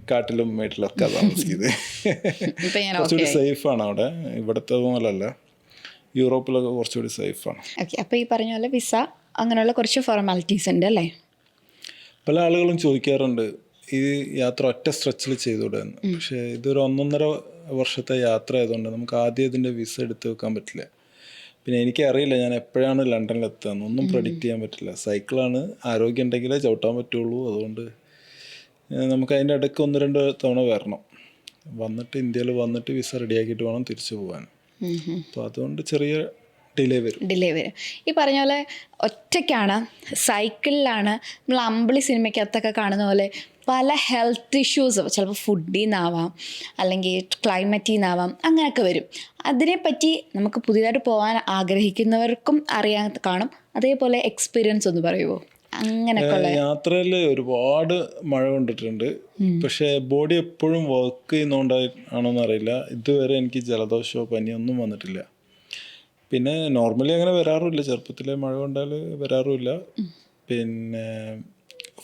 കാട്ടിലും മേട്ടിലൊക്കെ താമസിക്കുന്നത്. കുറച്ചുകൂടി സേഫാണ് അവിടെ, ഇവിടുത്തെ പോലല്ല, യൂറോപ്പിലൊക്കെ കുറച്ചുകൂടി സേഫാണ്. ഓക്കെ. അപ്പോൾ ഈ പറഞ്ഞ പോലെ വിസ അങ്ങനെയുള്ള കുറച്ച് ഫോർമാലിറ്റീസ് ഉണ്ട് അല്ലേ? പല ആളുകളും ചോദിക്കാറുണ്ട് ഈ യാത്ര ഒറ്റ സ്ട്രെച്ചിൽ ചെയ്തുകൂടെ എന്ന്. പക്ഷേ ഇതൊരു 1.5 വർഷത്തെ യാത്ര ആയതുകൊണ്ട് നമുക്ക് ആദ്യം ഇതിൻ്റെ വിസ എടുത്ത് വെക്കാൻ പറ്റില്ല. പിന്നെ എനിക്കറിയില്ല ഞാൻ എപ്പോഴാണ് ലണ്ടനിലെത്തുക എന്നൊന്നും പ്രഡിക്റ്റ് ചെയ്യാൻ പറ്റില്ല. സൈക്കിളാണ്, ആരോഗ്യം ഉണ്ടെങ്കിലേ ചവിട്ടാൻ പറ്റുള്ളൂ. അതുകൊണ്ട് നമുക്ക് അതിൻ്റെ ഇടയ്ക്ക് 1-2 തവണ വരണം, വന്നിട്ട് ഇന്ത്യയിൽ വന്നിട്ട് വിസ റെഡിയാക്കിയിട്ട് വേണം തിരിച്ചു പോകാൻ. അപ്പോൾ അതുകൊണ്ട് ചെറിയ ഡിലേ വരും. ഈ പറഞ്ഞ പോലെ ഒറ്റയ്ക്കാണ്, സൈക്കിളിലാണ്. നമ്മൾ അമ്പിളി സിനിമയ്ക്കകത്തൊക്കെ കാണുന്ന പോലെ പല ഹെൽത്ത് ഇഷ്യൂസ്, ചിലപ്പോൾ ഫുഡിൽ നിന്നാവാം അല്ലെങ്കിൽ ക്ലൈമറ്റിൽ നിന്നാവാം, അങ്ങനെയൊക്കെ വരും. അതിനെപ്പറ്റി നമുക്ക് പുതിയതായിട്ട് പോകാൻ ആഗ്രഹിക്കുന്നവർക്കും അറിയാൻ കാണും. അതേപോലെ എക്സ്പീരിയൻസ് ഒന്ന് പറയുമോ? അങ്ങനെയൊക്കെയുള്ള യാത്രയിൽ ഒരുപാട് മഴ കൊണ്ടിട്ടുണ്ട്. പക്ഷേ ബോഡി എപ്പോഴും വർക്ക് ചെയ്യുന്നതുകൊണ്ടാണോന്ന് അറിയില്ല, ഇതുവരെ എനിക്ക് ജലദോഷമോ പനിയോ ഒന്നും വന്നിട്ടില്ല. പിന്നെ നോർമലി അങ്ങനെ വരാറുമില്ല, ചെറുപ്പത്തിലെ മഴ കൊണ്ടാൽ വരാറുമില്ല. പിന്നെ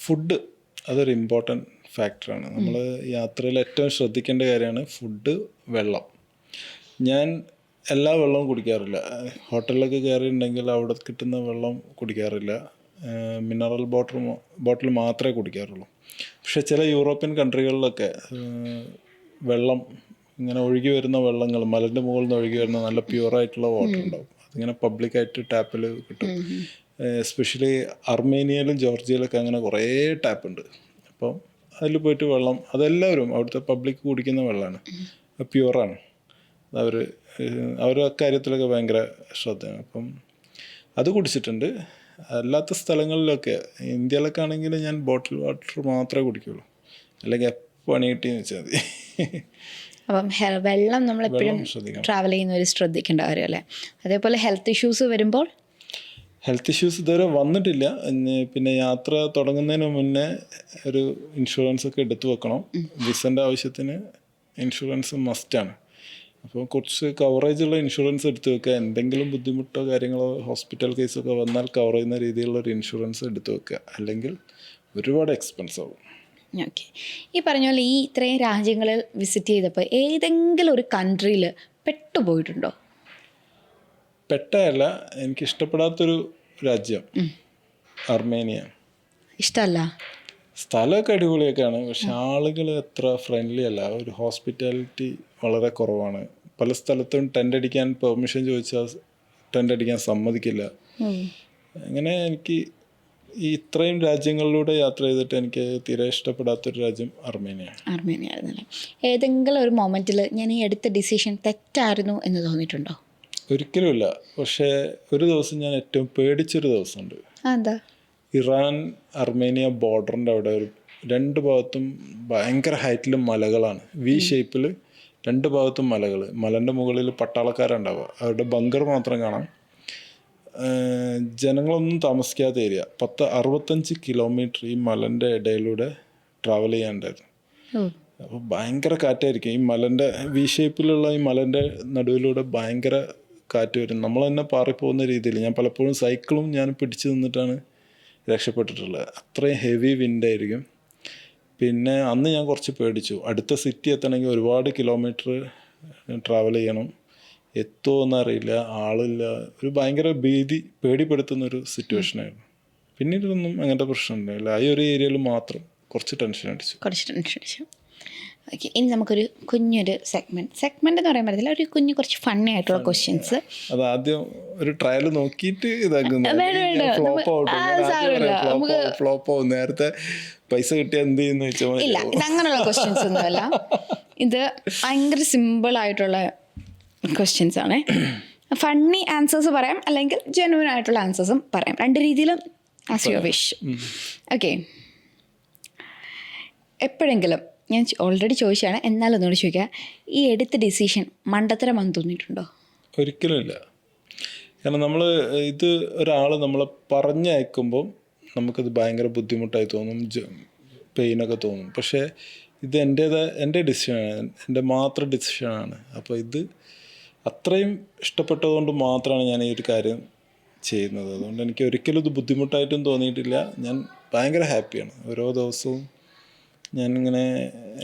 ഫുഡ് അതൊരു ഇമ്പോർട്ടൻറ്റ് ഫാക്ടറാണ്. നമ്മൾ യാത്രയിൽ ഏറ്റവും ശ്രദ്ധിക്കേണ്ട കാര്യമാണ് ഫുഡ്, വെള്ളം. ഞാൻ എല്ലാ വെള്ളവും കുടിക്കാറില്ല. ഹോട്ടലിലൊക്കെ കയറിയിട്ടുണ്ടെങ്കിൽ അവിടെ കിട്ടുന്ന വെള്ളം കുടിക്കാറില്ല, മിനറൽ ബോട്ടിൽ മാത്രമേ കുടിക്കാറുള്ളൂ. പക്ഷേ ചില യൂറോപ്യൻ കൺട്രികളിലൊക്കെ വെള്ളം ഇങ്ങനെ ഒഴുകി വരുന്ന വെള്ളങ്ങൾ, മലൻ്റെ മുകളിൽ നിന്ന് ഒഴുകി വരുന്ന നല്ല പ്യുവറായിട്ടുള്ള വാട്ടർ ഉണ്ടാവും. അതിങ്ങനെ പബ്ലിക്കായിട്ട് ടാപ്പിൽ കിട്ടും. എസ്പെഷ്യലി അർമേനിയയിലും ജോർജിയയിലൊക്കെ അങ്ങനെ കുറേ ടാപ്പുണ്ട്. അപ്പം അതിൽ പോയിട്ട് വെള്ളം, അതെല്ലാവരും അവിടുത്തെ പബ്ലിക് കുടിക്കുന്ന വെള്ളമാണ്, പ്യുവറാണ്. അവർ അക്കാര്യത്തിലൊക്കെ ഭയങ്കര ശ്രദ്ധയാണ്. അപ്പം അത് കുടിച്ചിട്ടുണ്ട്. അല്ലാത്ത സ്ഥലങ്ങളിലൊക്കെ, ഇന്ത്യയിലൊക്കെ ആണെങ്കിൽ ഞാൻ ബോട്ടിൽ വാട്ടർ മാത്രമേ കുടിക്കുകയുള്ളൂ, അല്ലെങ്കിൽ എപ്പോൾ പണി കിട്ടിയെന്ന് വെച്ചാൽ മതി. അപ്പം വെള്ളം നമ്മളെപ്പോഴും ട്രാവൽ ചെയ്യുന്നവർ ശ്രദ്ധിക്കേണ്ട കാര്യമല്ലേ? അതേപോലെ ഹെൽത്ത് ഇഷ്യൂസ് വരുമ്പോൾ, ഹെൽത്ത് ഇഷ്യൂസ് ഇതുവരെ വന്നിട്ടില്ല. പിന്നെ യാത്ര തുടങ്ങുന്നതിന് മുന്നേ ഒരു ഇൻഷുറൻസ് ഒക്കെ എടുത്തു വെക്കണം. വിസൻ്റെ ആവശ്യത്തിന് ഇൻഷുറൻസ് മസ്റ്റാണ്. അപ്പോൾ കുറച്ച് കവറേജുള്ള ഇൻഷുറൻസ് എടുത്തു വെക്കുക. എന്തെങ്കിലും ബുദ്ധിമുട്ടോ കാര്യങ്ങളോ ഹോസ്പിറ്റൽ കേസൊക്കെ വന്നാൽ കവർ ചെയ്യുന്ന രീതിയിലുള്ള ഒരു ഇൻഷുറൻസ് എടുത്തു വെക്കുക, അല്ലെങ്കിൽ ഒരുപാട് എക്സ്പെൻസ് ആവും. ഓക്കെ. ഈ പറഞ്ഞ പോലെ ഈ ഇത്രയും രാജ്യങ്ങളിൽ വിസിറ്റ് ചെയ്തപ്പോൾ ഏതെങ്കിലും ഒരു കൺട്രിയിൽ പെട്ടുപോയിട്ടുണ്ടോ? പെട്ടല്ല, എനിക്ക് ഇഷ്ടപ്പെടാത്തൊരു രാജ്യം അർമേനിയ. ഇഷ്ടമല്ല? സ്ഥലമൊക്കെ അടിപൊളിയൊക്കെയാണ്, പക്ഷെ ആളുകൾ അത്ര ഫ്രണ്ട്ലി അല്ല. ഒരു ഹോസ്പിറ്റാലിറ്റി വളരെ കുറവാണ്. പല സ്ഥലത്തും ടെൻ്റ് അടിക്കാൻ പെർമിഷൻ ചോദിച്ചാൽ ടെൻ്റ് അടിക്കാൻ സമ്മതിക്കില്ല. അങ്ങനെ എനിക്ക് ഈ ഇത്രയും രാജ്യങ്ങളിലൂടെ യാത്ര ചെയ്തിട്ട് എനിക്ക് തീരെ ഇഷ്ടപ്പെടാത്തൊരു രാജ്യം അർമേനിയാണ്. അർമേനിയ ആയിരുന്നല്ലേ? ഏതെങ്കിലും ഒരു മൊമെൻറ്റിൽ ഞാൻ ഈ എടുത്ത ഡിസിഷൻ തെറ്റായിരുന്നു എന്ന് തോന്നിയിട്ടുണ്ടോ? ഒരിക്കലുമില്ല. പക്ഷേ ഒരു ദിവസം ഞാൻ ഏറ്റവും പേടിച്ചൊരു ദിവസമുണ്ട്. എന്താ? ഇറാൻ അർമേനിയ ബോർഡറിൻ്റെ അവിടെ രണ്ട് ഭാഗത്തും ഭയങ്കര ഹൈറ്റിൽ മലകളാണ്, വി ഷേപ്പിൽ 2 ഭാഗത്തും മലകൾ. മലൻ്റെ മുകളിൽ പട്ടാളക്കാരുണ്ടാവുക, അവരുടെ ബങ്കർ മാത്രം കാണാം. ജനങ്ങളൊന്നും താമസിക്കാത്ത ഏരിയ. 65 കിലോമീറ്റർ ഈ മലൻ്റെ ഇടയിലൂടെ ട്രാവൽ ചെയ്യാനുണ്ടായിരുന്നു. അപ്പോൾ ഭയങ്കര കാറ്റായിരിക്കും. ഈ മലൻ്റെ വി ഷേപ്പിലുള്ള ഈ മലൻ്റെ നടുവിലൂടെ ഭയങ്കര കാറ്റ് വരും. നമ്മൾ തന്നെ പാറിപ്പോകുന്ന രീതിയിൽ. ഞാൻ പലപ്പോഴും സൈക്കിളും ഞാൻ പിടിച്ചു നിന്നിട്ടാണ് രക്ഷപ്പെട്ടിട്ടുള്ളത്. അത്രയും ഹെവി വിൻഡായിരിക്കും. പിന്നെ അന്ന് ഞാൻ കുറച്ച് പേടിച്ചു. അടുത്ത സിറ്റി എത്തണമെങ്കിൽ ഒരുപാട് കിലോമീറ്റർ ട്രാവൽ ചെയ്യണം, എത്തുമോ എന്നറിയില്ല, ആളില്ല. ഒരു ഭയങ്കര പേടിപ്പെടുത്തുന്നൊരു സിറ്റുവേഷനായിരുന്നു. പിന്നീടൊന്നും അങ്ങനത്തെ പ്രശ്നം ഉണ്ടായില്ല. ആ ഒരു ഏരിയയിൽ മാത്രം കുറച്ച് ടെൻഷൻ അടിച്ചു. ഓക്കെ, ഇനി നമുക്കൊരു കുഞ്ഞൊരു സെഗ്മെൻറ്റ് എന്ന് പറയാൻ പറ്റത്തില്ല, ഒരു കുഞ്ഞു കുറച്ച് ഫണ്ണി ആയിട്ടുള്ള ക്വസ്റ്റ്യൻസ്. അത് ആദ്യം ഒരു ട്രയൽ നോക്കിയിട്ട് ഫ്ലോപ്പ് ആവും. നേരത്തെ പൈസ കിട്ടിയ എന്ത് ചെയ്യുന്ന വെച്ചാൽ ഇല്ല, ഇത് അങ്ങനെയുള്ള ക്വസ്റ്റ്യൻസ് ഒന്നുമല്ല. ഇത് ഭയങ്കര സിമ്പിളായിട്ടുള്ള ക്വസ്റ്റ്യൻസ് ആണ്. ഫണ്ണി ആൻസേഴ്സ് പറയാം, അല്ലെങ്കിൽ ജെന്യുവൻ ആയിട്ടുള്ള ആൻസേഴ്സും പറയാം. രണ്ട് രീതിയിലും ആസ് യുവർ വിഷ്. ഓക്കെ, എപ്പോഴെങ്കിലും ഞാൻ ഓൾറെഡി ചോദിച്ചതാണ്, എന്നാലും ഒന്നുകൂടി ചോദിക്കാം, ഈ എടുത്ത ഡിസിഷൻ മണ്ടത്തരമാണെന്ന് തോന്നിയിട്ടുണ്ടോ? ഒരിക്കലും ഇല്ല. കാരണം നമ്മൾ ഇത് ഒരാൾ നമ്മളെ പറഞ്ഞയക്കുമ്പം നമുക്കത് ഭയങ്കര ബുദ്ധിമുട്ടായി തോന്നും, പെയിനൊക്കെ തോന്നും. പക്ഷേ ഇത് എൻ്റെ ഡിസിഷനാണ്, എൻ്റെ മാത്രം ഡിസിഷനാണ്. അപ്പോൾ ഇത് അത്രയും ഇഷ്ടപ്പെട്ടതുകൊണ്ട് മാത്രമാണ് ഞാൻ ഈ ഒരു കാര്യം ചെയ്യുന്നത്. അതുകൊണ്ട് എനിക്ക് ഒരിക്കലും ഇത് ബുദ്ധിമുട്ടായിട്ടും തോന്നിയിട്ടില്ല. ഞാൻ ഭയങ്കര ഹാപ്പിയാണ്. ഓരോ ദിവസവും ഞാനിങ്ങനെ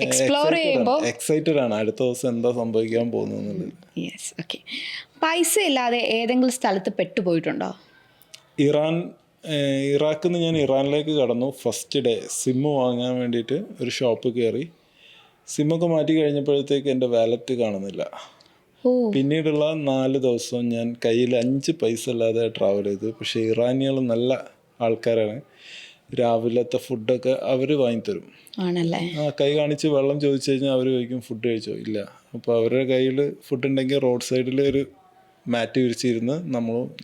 എക്സ്പ്ലോർ ചെയ്യുമ്പോൾ എക്സൈറ്റഡ് ആണ് അടുത്ത ദിവസം എന്താ സംഭവിക്കാൻ പോകുന്നത്. യെസ്. ഓക്കെ, പൈസ ഇല്ലാതെ ഏതെങ്കിലും സ്ഥലത്ത് പെട്ടുപോയിട്ടുണ്ടോ? ഇറാഖിൽ നിന്ന് ഞാൻ ഇറാനിലേക്ക് കടന്നു. ഫസ്റ്റ് ഡേ സിമ്മ് വാങ്ങാൻ വേണ്ടിയിട്ട് ഒരു ഷോപ്പ് കയറി. സിമ്മൊക്കെ മാറ്റി കഴിഞ്ഞപ്പോഴത്തേക്ക് എൻ്റെ വാലറ്റ് കാണുന്നില്ല. പിന്നീടുള്ള 4 ദിവസവും ഞാൻ കയ്യിൽ 5 പൈസ ഇല്ലാതെ ട്രാവൽ ചെയ്തു. പക്ഷേ ഇറാനികൾ നല്ല ആൾക്കാരാണ്. രാവിലത്തെ ഫുഡൊക്കെ അവർ വാങ്ങിത്തരും. ആണല്ലേ? കൈ കാണിച്ച് വെള്ളം ചോദിച്ചു കഴിഞ്ഞാൽ അവർ ചോദിക്കും ഫുഡ് കഴിച്ചോ? ഇല്ല. അപ്പോൾ അവരുടെ കയ്യിൽ ഫുഡ് ഉണ്ടെങ്കിൽ റോഡ് സൈഡിൽ ഒരു മാറ്റ് വിരിച്ചിരുന്ന്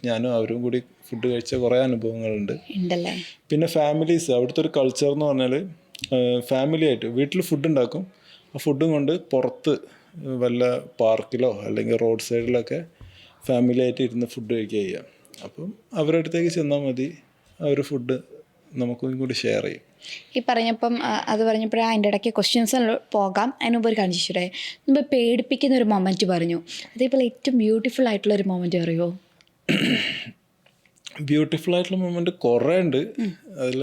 ഞാനും അവരും കൂടി ഫുഡ് കഴിച്ച കുറേ അനുഭവങ്ങളുണ്ട്. പിന്നെ ഫാമിലീസ്, അവിടുത്തെ ഒരു കൾച്ചർ എന്ന് പറഞ്ഞാൽ ഫാമിലി ആയിട്ട് വീട്ടിൽ ഫുഡ് ഉണ്ടാക്കും. ആ ഫുഡും കൊണ്ട് പുറത്ത് വല്ല പാർക്കിലോ അല്ലെങ്കിൽ റോഡ് സൈഡിലൊക്കെ ഫാമിലി ആയിട്ട് ഇരുന്ന് ഫുഡ് കഴിക്കുക ചെയ്യുക. അപ്പം അവരുടെ അടുത്തേക്ക് ചെന്നാൽ മതി, അവർ ഫുഡ് നമുക്കും കൂടി ഷെയർ ചെയ്യും. ഈ പറഞ്ഞപ്പോഴേ അതിൻ്റെ ഇടയ്ക്ക് ക്വസ്റ്റ്യൻസ് പോകാം. അതിനുമുമ്പ് ഒരു കാണിച്ചിട്ടേ, മുമ്പ് പേടിപ്പിക്കുന്ന ഒരു മൊമെൻറ്റ് പറഞ്ഞു, അതേപോലെ ഏറ്റവും ബ്യൂട്ടിഫുൾ ആയിട്ടുള്ള ഒരു മൊമെൻറ്റ് അറിയുമോ? ബ്യൂട്ടിഫുൾ ആയിട്ടുള്ള മൊമെൻറ്റ് കുറേ ഉണ്ട്. അതിൽ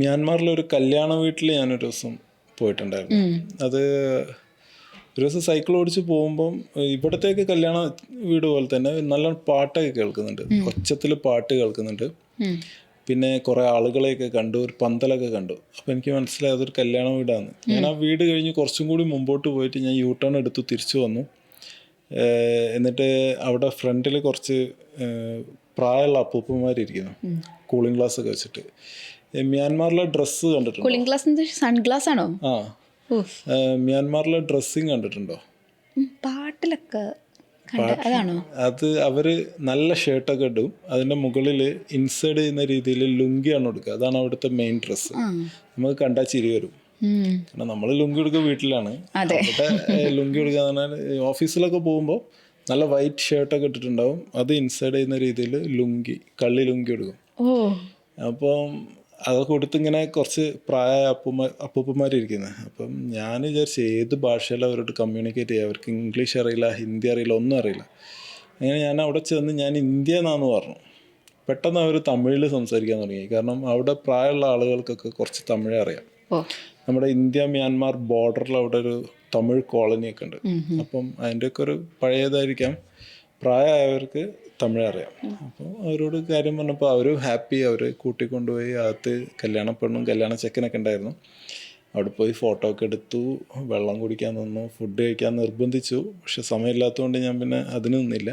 മ്യാൻമാറിലൊരു കല്യാണ വീട്ടിൽ ഞാനൊരു ദിവസം പോയിട്ടുണ്ടായിരുന്നു. അത് ഒരു ദിവസം സൈക്കിൾ ഓടിച്ച് പോകുമ്പം ഇവിടത്തേക്ക് കല്യാണ വീട് പോലെ തന്നെ നല്ല പാട്ടൊക്കെ കേൾക്കുന്നുണ്ട്, ഒച്ചത്തിൽ പാട്ട് കേൾക്കുന്നുണ്ട്. പിന്നെ കുറേ ആളുകളെയൊക്കെ കണ്ടു, ഒരു പന്തലൊക്കെ കണ്ടു. അപ്പോൾ എനിക്ക് മനസ്സിലായി അതൊരു കല്യാണ വീടാണ്. ഞാൻ ആ വീട് കഴിഞ്ഞ് കുറച്ചും കൂടി മുമ്പോട്ട് പോയിട്ട് ഞാൻ യൂ ടേൺ എടുത്തു തിരിച്ചു വന്നു. എന്നിട്ട് അവിടെ ഫ്രണ്ടിൽ കുറച്ച് പ്രായമുള്ള അപ്പൂപ്പന്മാരിയ്ക്കുന്നു, കൂളിംഗ് ഗ്ലാസ് ഒക്കെ വെച്ചിട്ട്. മ്യാൻമാറിലെ ഡ്രസ്സ് കണ്ടിട്ടുണ്ടോ? കൂളിംഗ് ഗ്ലാസ് സൺഗ്ലാസ് ആണോ? ആ, മ്യാൻമാറിലെ ഡ്രസ്സിങ് കണ്ടിട്ടുണ്ടോ? പാട്ടിലൊക്കെ അത് അവര് നല്ല ഷർട്ടൊക്കെ ഇടും, അതിന്റെ മുകളിൽ ഇൻസൈഡ് ചെയ്യുന്ന രീതിയിൽ ലുങ്കിയാണ് കൊടുക്കുക. അതാണ് അവിടുത്തെ മെയിൻ ഡ്രസ്സ്. നമുക്ക് കണ്ടാൽ ചിരി വരും. കാരണം നമ്മൾ ലുങ്കി എടുക്കുക വീട്ടിലാണ്, അവിടെ ലുങ്കി എടുക്കുക എന്ന് പറഞ്ഞാൽ ഓഫീസിലൊക്കെ പോകുമ്പോൾ നല്ല വൈറ്റ് ഷർട്ടൊക്കെ ഇട്ടിട്ടുണ്ടാവും, അത് ഇൻസൈഡ് ചെയ്യുന്ന രീതിയിൽ കള്ളി ലുങ്കി എടുക്കും. അപ്പം അതൊക്കെ കൊടുത്തിങ്ങനെ കുറച്ച് പ്രായ അപ്പൂപ്പന്മാരിയ്ക്കുന്നത്. അപ്പം ഞാൻ വിചാരിച്ചു ഏത് ഭാഷയിൽ അവരോട് കമ്മ്യൂണിക്കേറ്റ് ചെയ്യുക, അവർക്ക് ഇംഗ്ലീഷ് അറിയില്ല, ഹിന്ദി അറിയില്ല, ഒന്നും അറിയില്ല. അങ്ങനെ ഞാൻ അവിടെ ചെന്ന് ഞാൻ ഇന്ത്യ എന്നാന്ന് പറഞ്ഞു. പെട്ടെന്ന് അവർ തമിഴിൽ സംസാരിക്കാൻ തുടങ്ങി. കാരണം അവിടെ പ്രായമുള്ള ആളുകൾക്കൊക്കെ കുറച്ച് തമിഴ് അറിയാം. നമ്മുടെ ഇന്ത്യ മ്യാൻമാർ ബോർഡറിൽ അവിടെ ഒരു തമിഴ് കോളനിയൊക്കെ ഉണ്ട്. അപ്പം അതിൻ്റെയൊക്കെ ഒരു പഴയതായിരിക്കാം, പ്രായമായവർക്ക് തമിഴ് അറിയാം. അപ്പോൾ അവരോട് കാര്യം പറഞ്ഞപ്പോൾ അവരും ഹാപ്പി. അവർ കൂട്ടിക്കൊണ്ടുപോയി അകത്ത് കല്യാണ പെണ്ണും കല്യാണ ചെക്കനൊക്കെ ഉണ്ടായിരുന്നു. അവിടെ പോയി ഫോട്ടോ ഒക്കെ എടുത്തു, വെള്ളം കുടിക്കാൻ നിന്നു, ഫുഡ് കഴിക്കാൻ നിർബന്ധിച്ചു. പക്ഷെ സമയമില്ലാത്തതുകൊണ്ട് ഞാൻ പിന്നെ അതിന് നിന്നില്ല.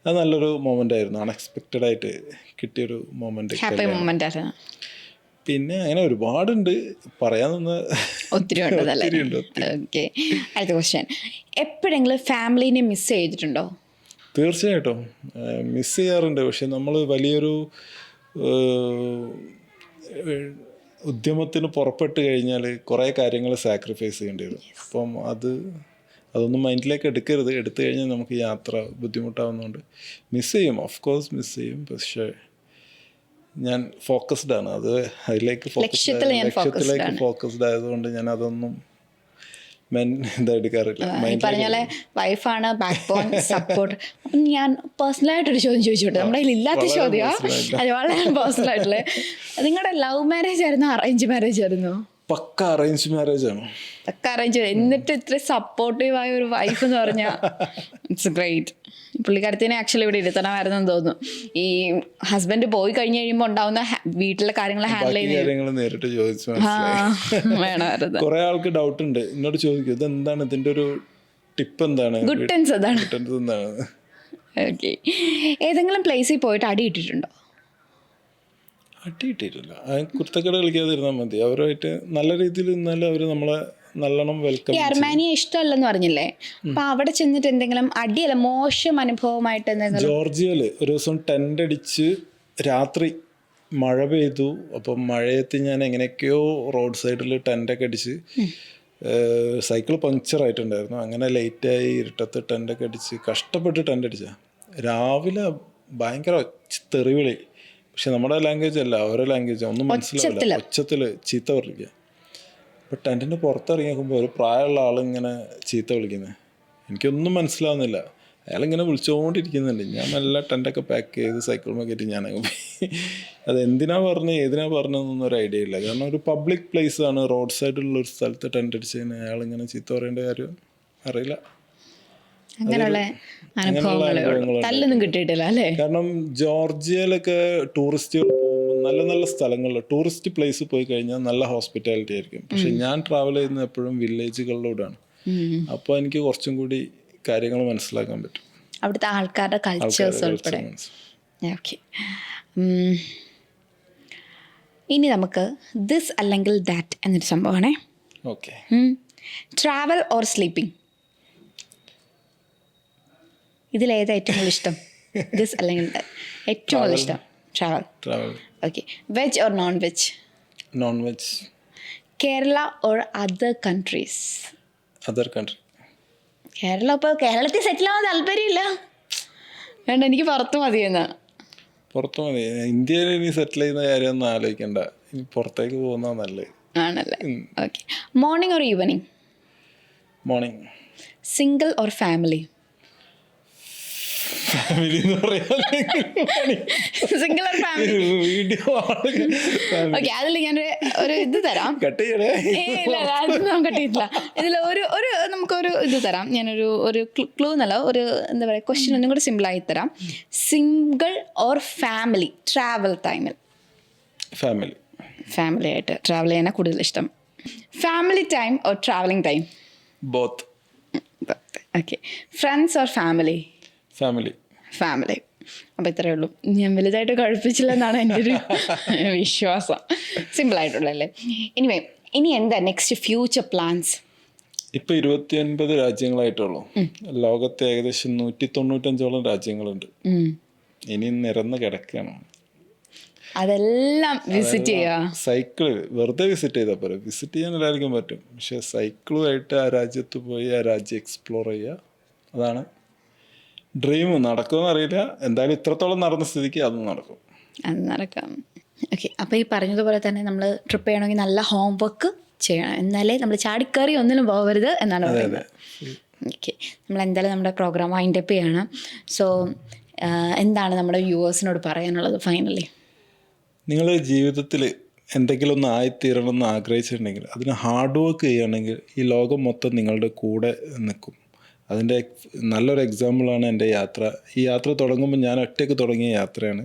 അത് നല്ലൊരു മൊമെൻ്റ് ആയിരുന്നു, അൺഎക്സ്പെക്റ്റഡ് ആയിട്ട് കിട്ടിയൊരു മൊമെൻ്റ്. പിന്നെ അങ്ങനെ ഒരുപാടുണ്ട്, പറയാൻ നിന്ന് ഒത്തിരി ഉണ്ട്. ഓക്കെ, അടുത്ത ക്വസ്റ്റ്യൻ, എപ്പോഴെങ്കിലും ഫാമിലിനെ മിസ് ചെയ്തിട്ടുണ്ടോ? തീർച്ചയായിട്ടും മിസ് ചെയ്യാറുണ്ട്. പക്ഷെ നമ്മൾ വലിയൊരു ഉദ്യമത്തിന് പുറപ്പെട്ട് കഴിഞ്ഞാൽ കുറേ കാര്യങ്ങൾ സാക്രിഫൈസ് ചെയ്യേണ്ടി വരും. അപ്പം അതൊന്നും മൈൻഡിലേക്ക് എടുക്കരുത്. എടുത്തു കഴിഞ്ഞാൽ നമുക്ക് യാത്ര ബുദ്ധിമുട്ടാവുന്നതുകൊണ്ട് മിസ് ചെയ്യും, ഓഫ് കോഴ്സ് മിസ് ചെയ്യും. പക്ഷേ ഞാൻ ഫോക്കസ്ഡ് ആണ്, അതിലേക്ക് ലക്ഷ്യത്തിലേക്ക് ഫോക്കസ്ഡ് ആയതുകൊണ്ട് ഞാൻ അതൊന്നും ഇതെടുക്കാറില്ല. പറഞ്ഞ പോലെ വൈഫാണ് ബാക്ക് ബോൺ, സപ്പോർട്ട്. അപ്പം ഞാൻ പേഴ്സണലായിട്ടൊരു ചോദ്യം ചോദിച്ചോട്ടെ, നമ്മുടെ കയ്യിൽ ഇല്ലാത്ത ചോദ്യമാണ്, അത് വളരെ പേഴ്സണൽ ആയിട്ടുള്ള. നിങ്ങളുടെ ലവ് മാരേജ് ആയിരുന്നോ അറേഞ്ച് മാരേജ് ആയിരുന്നോ? പക്ക അറേഞ്ച് മാരേജ് ആണ്. ഒക്കെ അറേഞ്ച് ചെയ്തു. എന്നിട്ട് ഇത്ര സപ്പോർട്ടീവായ ഒരു വൈഫ് എന്ന് പറഞ്ഞാൽ ഇറ്റ്സ് ഗ്രേറ്റ്. പുള്ളിക്കാരത്തിനെ ആക്ച്വലി ഇവിടെ ഇരുത്തണമായിരുന്നു എന്ന് തോന്നുന്നു. ഈ ഹസ്ബൻഡ് പോയി കഴിഞ്ഞ് കഴിയുമ്പോൾ ഉണ്ടാവുന്ന വീട്ടിലെ കാര്യങ്ങൾ ഹാൻഡിൽ കാര്യങ്ങൾ നേരിട്ട് ചോദിച്ചു വേണമായിരുന്നു. കുറെ ആൾക്ക് ഡൗട്ട് ഉണ്ട്, എന്നോട് ചോദിക്കും ഇതെന്താണ് ഇതിന്റെ ഒരു ടിപ്പ് എന്താണ്, ഗുഡ് ടെൻസ് അതാണ്. എന്താണ്. ഓക്കെ, ഏതെങ്കിലും പ്ലേസിൽ പോയിട്ട് അടി ഇട്ടിട്ടുണ്ടോ? അടി ഇട്ടിട്ടില്ല. കുർത്തക്കട കളിക്കാതിരുന്നാൽ മതി. അവരുമായിട്ട് നല്ല രീതിയിൽ നിന്നാലും അവർ നമ്മളെ നല്ലോണം വെൽക്കം. ഈ അർമാനിയെ ഇഷ്ടമല്ലെന്ന് പറഞ്ഞില്ലേ, അപ്പൊ അവിടെ ചെന്നിട്ട് എന്തെങ്കിലും അടിയല്ല മോശം അനുഭവമായിട്ട് എന്തെങ്കിലും? ജോർജിയയില് ഒരു ദിവസം ടെൻ്റ് അടിച്ച് രാത്രി മഴ പെയ്തു. അപ്പം മഴയത്ത് ഞാൻ എങ്ങനെയൊക്കെയോ റോഡ് സൈഡിൽ ടെൻ്റൊക്കെ അടിച്ച് സൈക്കിൾ പങ്ക്ചർ ആയിട്ടുണ്ടായിരുന്നു. അങ്ങനെ ലേറ്റായി ഇരുട്ടത്ത് ടെൻ്റൊക്കെ അടിച്ച് കഷ്ടപ്പെട്ട് ടെൻ്റ് അടിച്ച രാവിലെ ഭയങ്കര തെറിവിളി. പക്ഷെ നമ്മുടെ ലാംഗ്വേജ് അല്ല, അവരുടെ ലാംഗ്വേജ് ഒന്നും മനസ്സിലാവില്ല. ഒച്ചത്തിൽ ചീത്ത വിളിക്കുക. അപ്പോൾ ടെൻറ്റിൻ്റെ പുറത്തിറങ്ങി നോക്കുമ്പോൾ ഒരു പ്രായമുള്ള ആളിങ്ങനെ ചീത്ത വിളിക്കുന്നത് എനിക്കൊന്നും മനസ്സിലാവുന്നില്ല. അയാളിങ്ങനെ വിളിച്ചുകൊണ്ടിരിക്കുന്നുണ്ട്. ഞാൻ നല്ല ടെൻറ്റൊക്കെ പാക്ക് ചെയ്ത് സൈക്കിളിൽ കയറ്റി ഞാനങ്ങ് പോയി. അത് എന്തിനാ പറഞ്ഞത് ഏതിനാ പറഞ്ഞതെന്നൊന്നും ഒരു ഐഡിയ ഇല്ല. കാരണം ഒരു പബ്ലിക് പ്ലേസ് ആണ്, റോഡ് സൈഡിലുള്ള ഒരു സ്ഥലത്ത് ടെൻറ്റ് അടിച്ചതിന് അയാളിങ്ങനെ ചീത്ത പറയേണ്ട കാര്യം അറിയില്ല. അങ്ങനെയുള്ള അനുഭവങ്ങളൊന്നും കിട്ടിയിട്ടില്ല അല്ലേ? കാരണം ജോർജിയയിലൊക്കെ ടൂറിസ്റ്റുകൾ പോകുമ്പോൾ നല്ല നല്ല സ്ഥലങ്ങളിൽ ടൂറിസ്റ്റ് പ്ലേസ് പോയി കഴിഞ്ഞാൽ നല്ല ഹോസ്പിറ്റാലിറ്റി ആയിരിക്കും. പക്ഷെ ഞാൻ ട്രാവൽ ചെയ്യുന്നത് എപ്പോഴും വില്ലേജുകളിലൂടെയാണ്. അപ്പോൾ എനിക്ക് കുറച്ചും കൂടി കാര്യങ്ങൾ മനസ്സിലാക്കാൻ പറ്റും, അവിടുത്തെ ആൾക്കാരുടെ കൾച്ചേഴ്സ് ഉൾപ്പെടെ. ഓക്കെ, ഇനി നമുക്ക് ദിസ് അല്ലെങ്കിൽ ദാറ്റ് എന്നൊരു സംഭവമാണേ. ഓക്കെ, ട്രാവൽ ഓർ സ്ലീപ്പിംഗ്, ഇതിലേതാ ഏറ്റവും കൂടുതൽ ഇഷ്ടം? ദിസ് അല്ലെങ്കിൽ ഏറ്റവും കൂടുതൽ ഇഷ്ടം? Travel. Okay, veg or non veg? Non veg. Kerala or other countries? Other country. Kerala. ഇപ്പോൾ കേരളത്തിൽ സെറ്റിൽ ആവാൻ താല്പര്യമില്ല, വേണ്ട എനിക്ക് പുറത്ത് മതിയെന്നാ. പുറത്ത് മതി. ഇന്ത്യയിൽ ഇനി സെറ്റിൽ ചെയ്യുന്ന കാര്യമൊന്നും ആലോചിക്കണ്ട, ഇനി പുറത്തേക്ക് പോകുന്ന നല്ലത്. ആണല്ലേ? Okay, morning or evening? Morning. Single or family? Family എന്ന് പറയാൻ സിംഗിൾ ഓർ ഫാമിലി? ഓക്കെ, അതിൽ ഞാൻ ഒരു ഇത് തരാം. കട്ട് ചെയ്യണേ? കട്ടിയിട്ടില്ല. ഇതിൽ ഒരു നമുക്കൊരു ഇത് തരാം. ഞാനൊരു ക്ലൂ എന്നല്ല, ഒരു എന്താ പറയുക, ക്വസ്റ്റ്യൻ ഒന്നും കൂടി സിമ്പിളായി തരാം. സിംഗിൾ ഓർ ഫാമിലി ട്രാവൽ ടൈമിൽ? ഫാമിലി ആയിട്ട് ട്രാവൽ ചെയ്യാനാ കൂടുതൽ ഇഷ്ടം. Family time or travelling time? Both. Okay, friends or family? Family. അപ്പോൾ ഇത്രയേ ഉള്ളൂ. ഞാൻ വലുതായിട്ട് കഴിപ്പിച്ചില്ലെന്നാണ് എൻ്റെ ഒരു വിശ്വാസം. സിമ്പിളായിട്ടുള്ളല്ലേ? ഇനി എന്താ നെക്സ്റ്റ് ഫ്യൂച്ചർ പ്ലാൻസ്? ഇപ്പം 29 രാജ്യങ്ങളായിട്ടുള്ളൂ. ലോകത്ത് ഏകദേശം 195ഓളം രാജ്യങ്ങളുണ്ട്. ഇനി നിരന്ന് കിടക്കുകയാണ്. അതെല്ലാം വിസിറ്റ് ചെയ്യുക. സൈക്കിള് വെറുതെ വിസിറ്റ് ചെയ്താൽ പോരെ, വിസിറ്റ് ചെയ്യാൻ എല്ലാവർക്കും പറ്റും. പക്ഷെ സൈക്കിളുമായിട്ട് ആ രാജ്യത്ത് പോയി ആ രാജ്യം എക്സ്പ്ലോർ ചെയ്യുക, അതാണ് ഡ്രീം. നടക്കുമെന്ന് അറിയില്ല, എന്തായാലും ഇത്രത്തോളം നടന്ന സ്ഥിതിക്ക് അത് നടക്കാം. ഓക്കെ, അപ്പോൾ ഈ പറഞ്ഞതുപോലെ തന്നെ നമ്മൾ ട്രിപ്പ് ചെയ്യണമെങ്കിൽ നല്ല ഹോംവർക്ക് ചെയ്യണം, എന്നാലേ നമ്മൾ ചാടിക്കയറി ഒന്നിനും പോകരുത് എന്നാണ് പറയുന്നത്. ഓക്കെ, നമ്മളെന്തായാലും നമ്മുടെ പ്രോഗ്രാം വൈൻഡ് അപ്പ് ചെയ്യണം. സോ എന്താണ് നമ്മുടെ വ്യൂവേഴ്സിനോട് പറയാനുള്ളത് ഫൈനലി? നിങ്ങൾ ജീവിതത്തിൽ എന്തെങ്കിലും ഒന്ന് ആയിത്തീരണമെന്ന് ആഗ്രഹിച്ചിട്ടുണ്ടെങ്കിൽ അതിന് ഹാർഡ് വർക്ക് ചെയ്യുകയാണെങ്കിൽ ഈ ലോകം മൊത്തം നിങ്ങളുടെ കൂടെ നിൽക്കും. അതിൻ്റെ നല്ലൊരു എക്സാമ്പിളാണ് എൻ്റെ യാത്ര. ഈ യാത്ര തുടങ്ങുമ്പോൾ ഞാൻ ഒറ്റയ്ക്ക് തുടങ്ങിയ യാത്രയാണ്.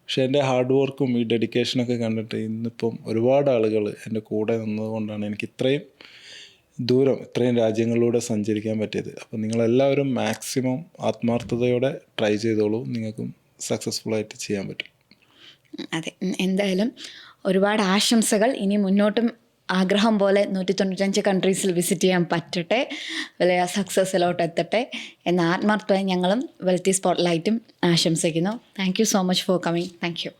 പക്ഷേ എൻ്റെ ഹാർഡ് വർക്കും ഈ ഡെഡിക്കേഷനൊക്കെ കണ്ടിട്ട് ഇന്നിപ്പം ഒരുപാട് ആളുകൾ എൻ്റെ കൂടെ നിന്നതുകൊണ്ടാണ് എനിക്ക് ഇത്രയും ദൂരം ഇത്രയും രാജ്യങ്ങളിലൂടെ സഞ്ചരിക്കാൻ പറ്റിയത്. അപ്പോൾ നിങ്ങളെല്ലാവരും മാക്സിമം ആത്മാർത്ഥതയോടെ ട്രൈ ചെയ്തോളൂ, നിങ്ങൾക്കും സക്സസ്ഫുള്ളായിട്ട് ചെയ്യാൻ പറ്റും. അതെ, എന്തായാലും ഒരുപാട് ആശംസകൾ. ഇനി മുന്നോട്ടും ആഗ്രഹം പോലെ 195 കൺട്രീസിൽ വിസിറ്റ് ചെയ്യാൻ പറ്റട്ടെ, വലിയ സക്സസ്സിലോട്ട് എത്തട്ടെ എന്ന ആത്മാർത്ഥമായി ഞങ്ങളും വെൽത്തി സ്പോട്ട്ലൈറ്റും ആശംസിക്കുന്നു. Thank you so much for coming. Thank you.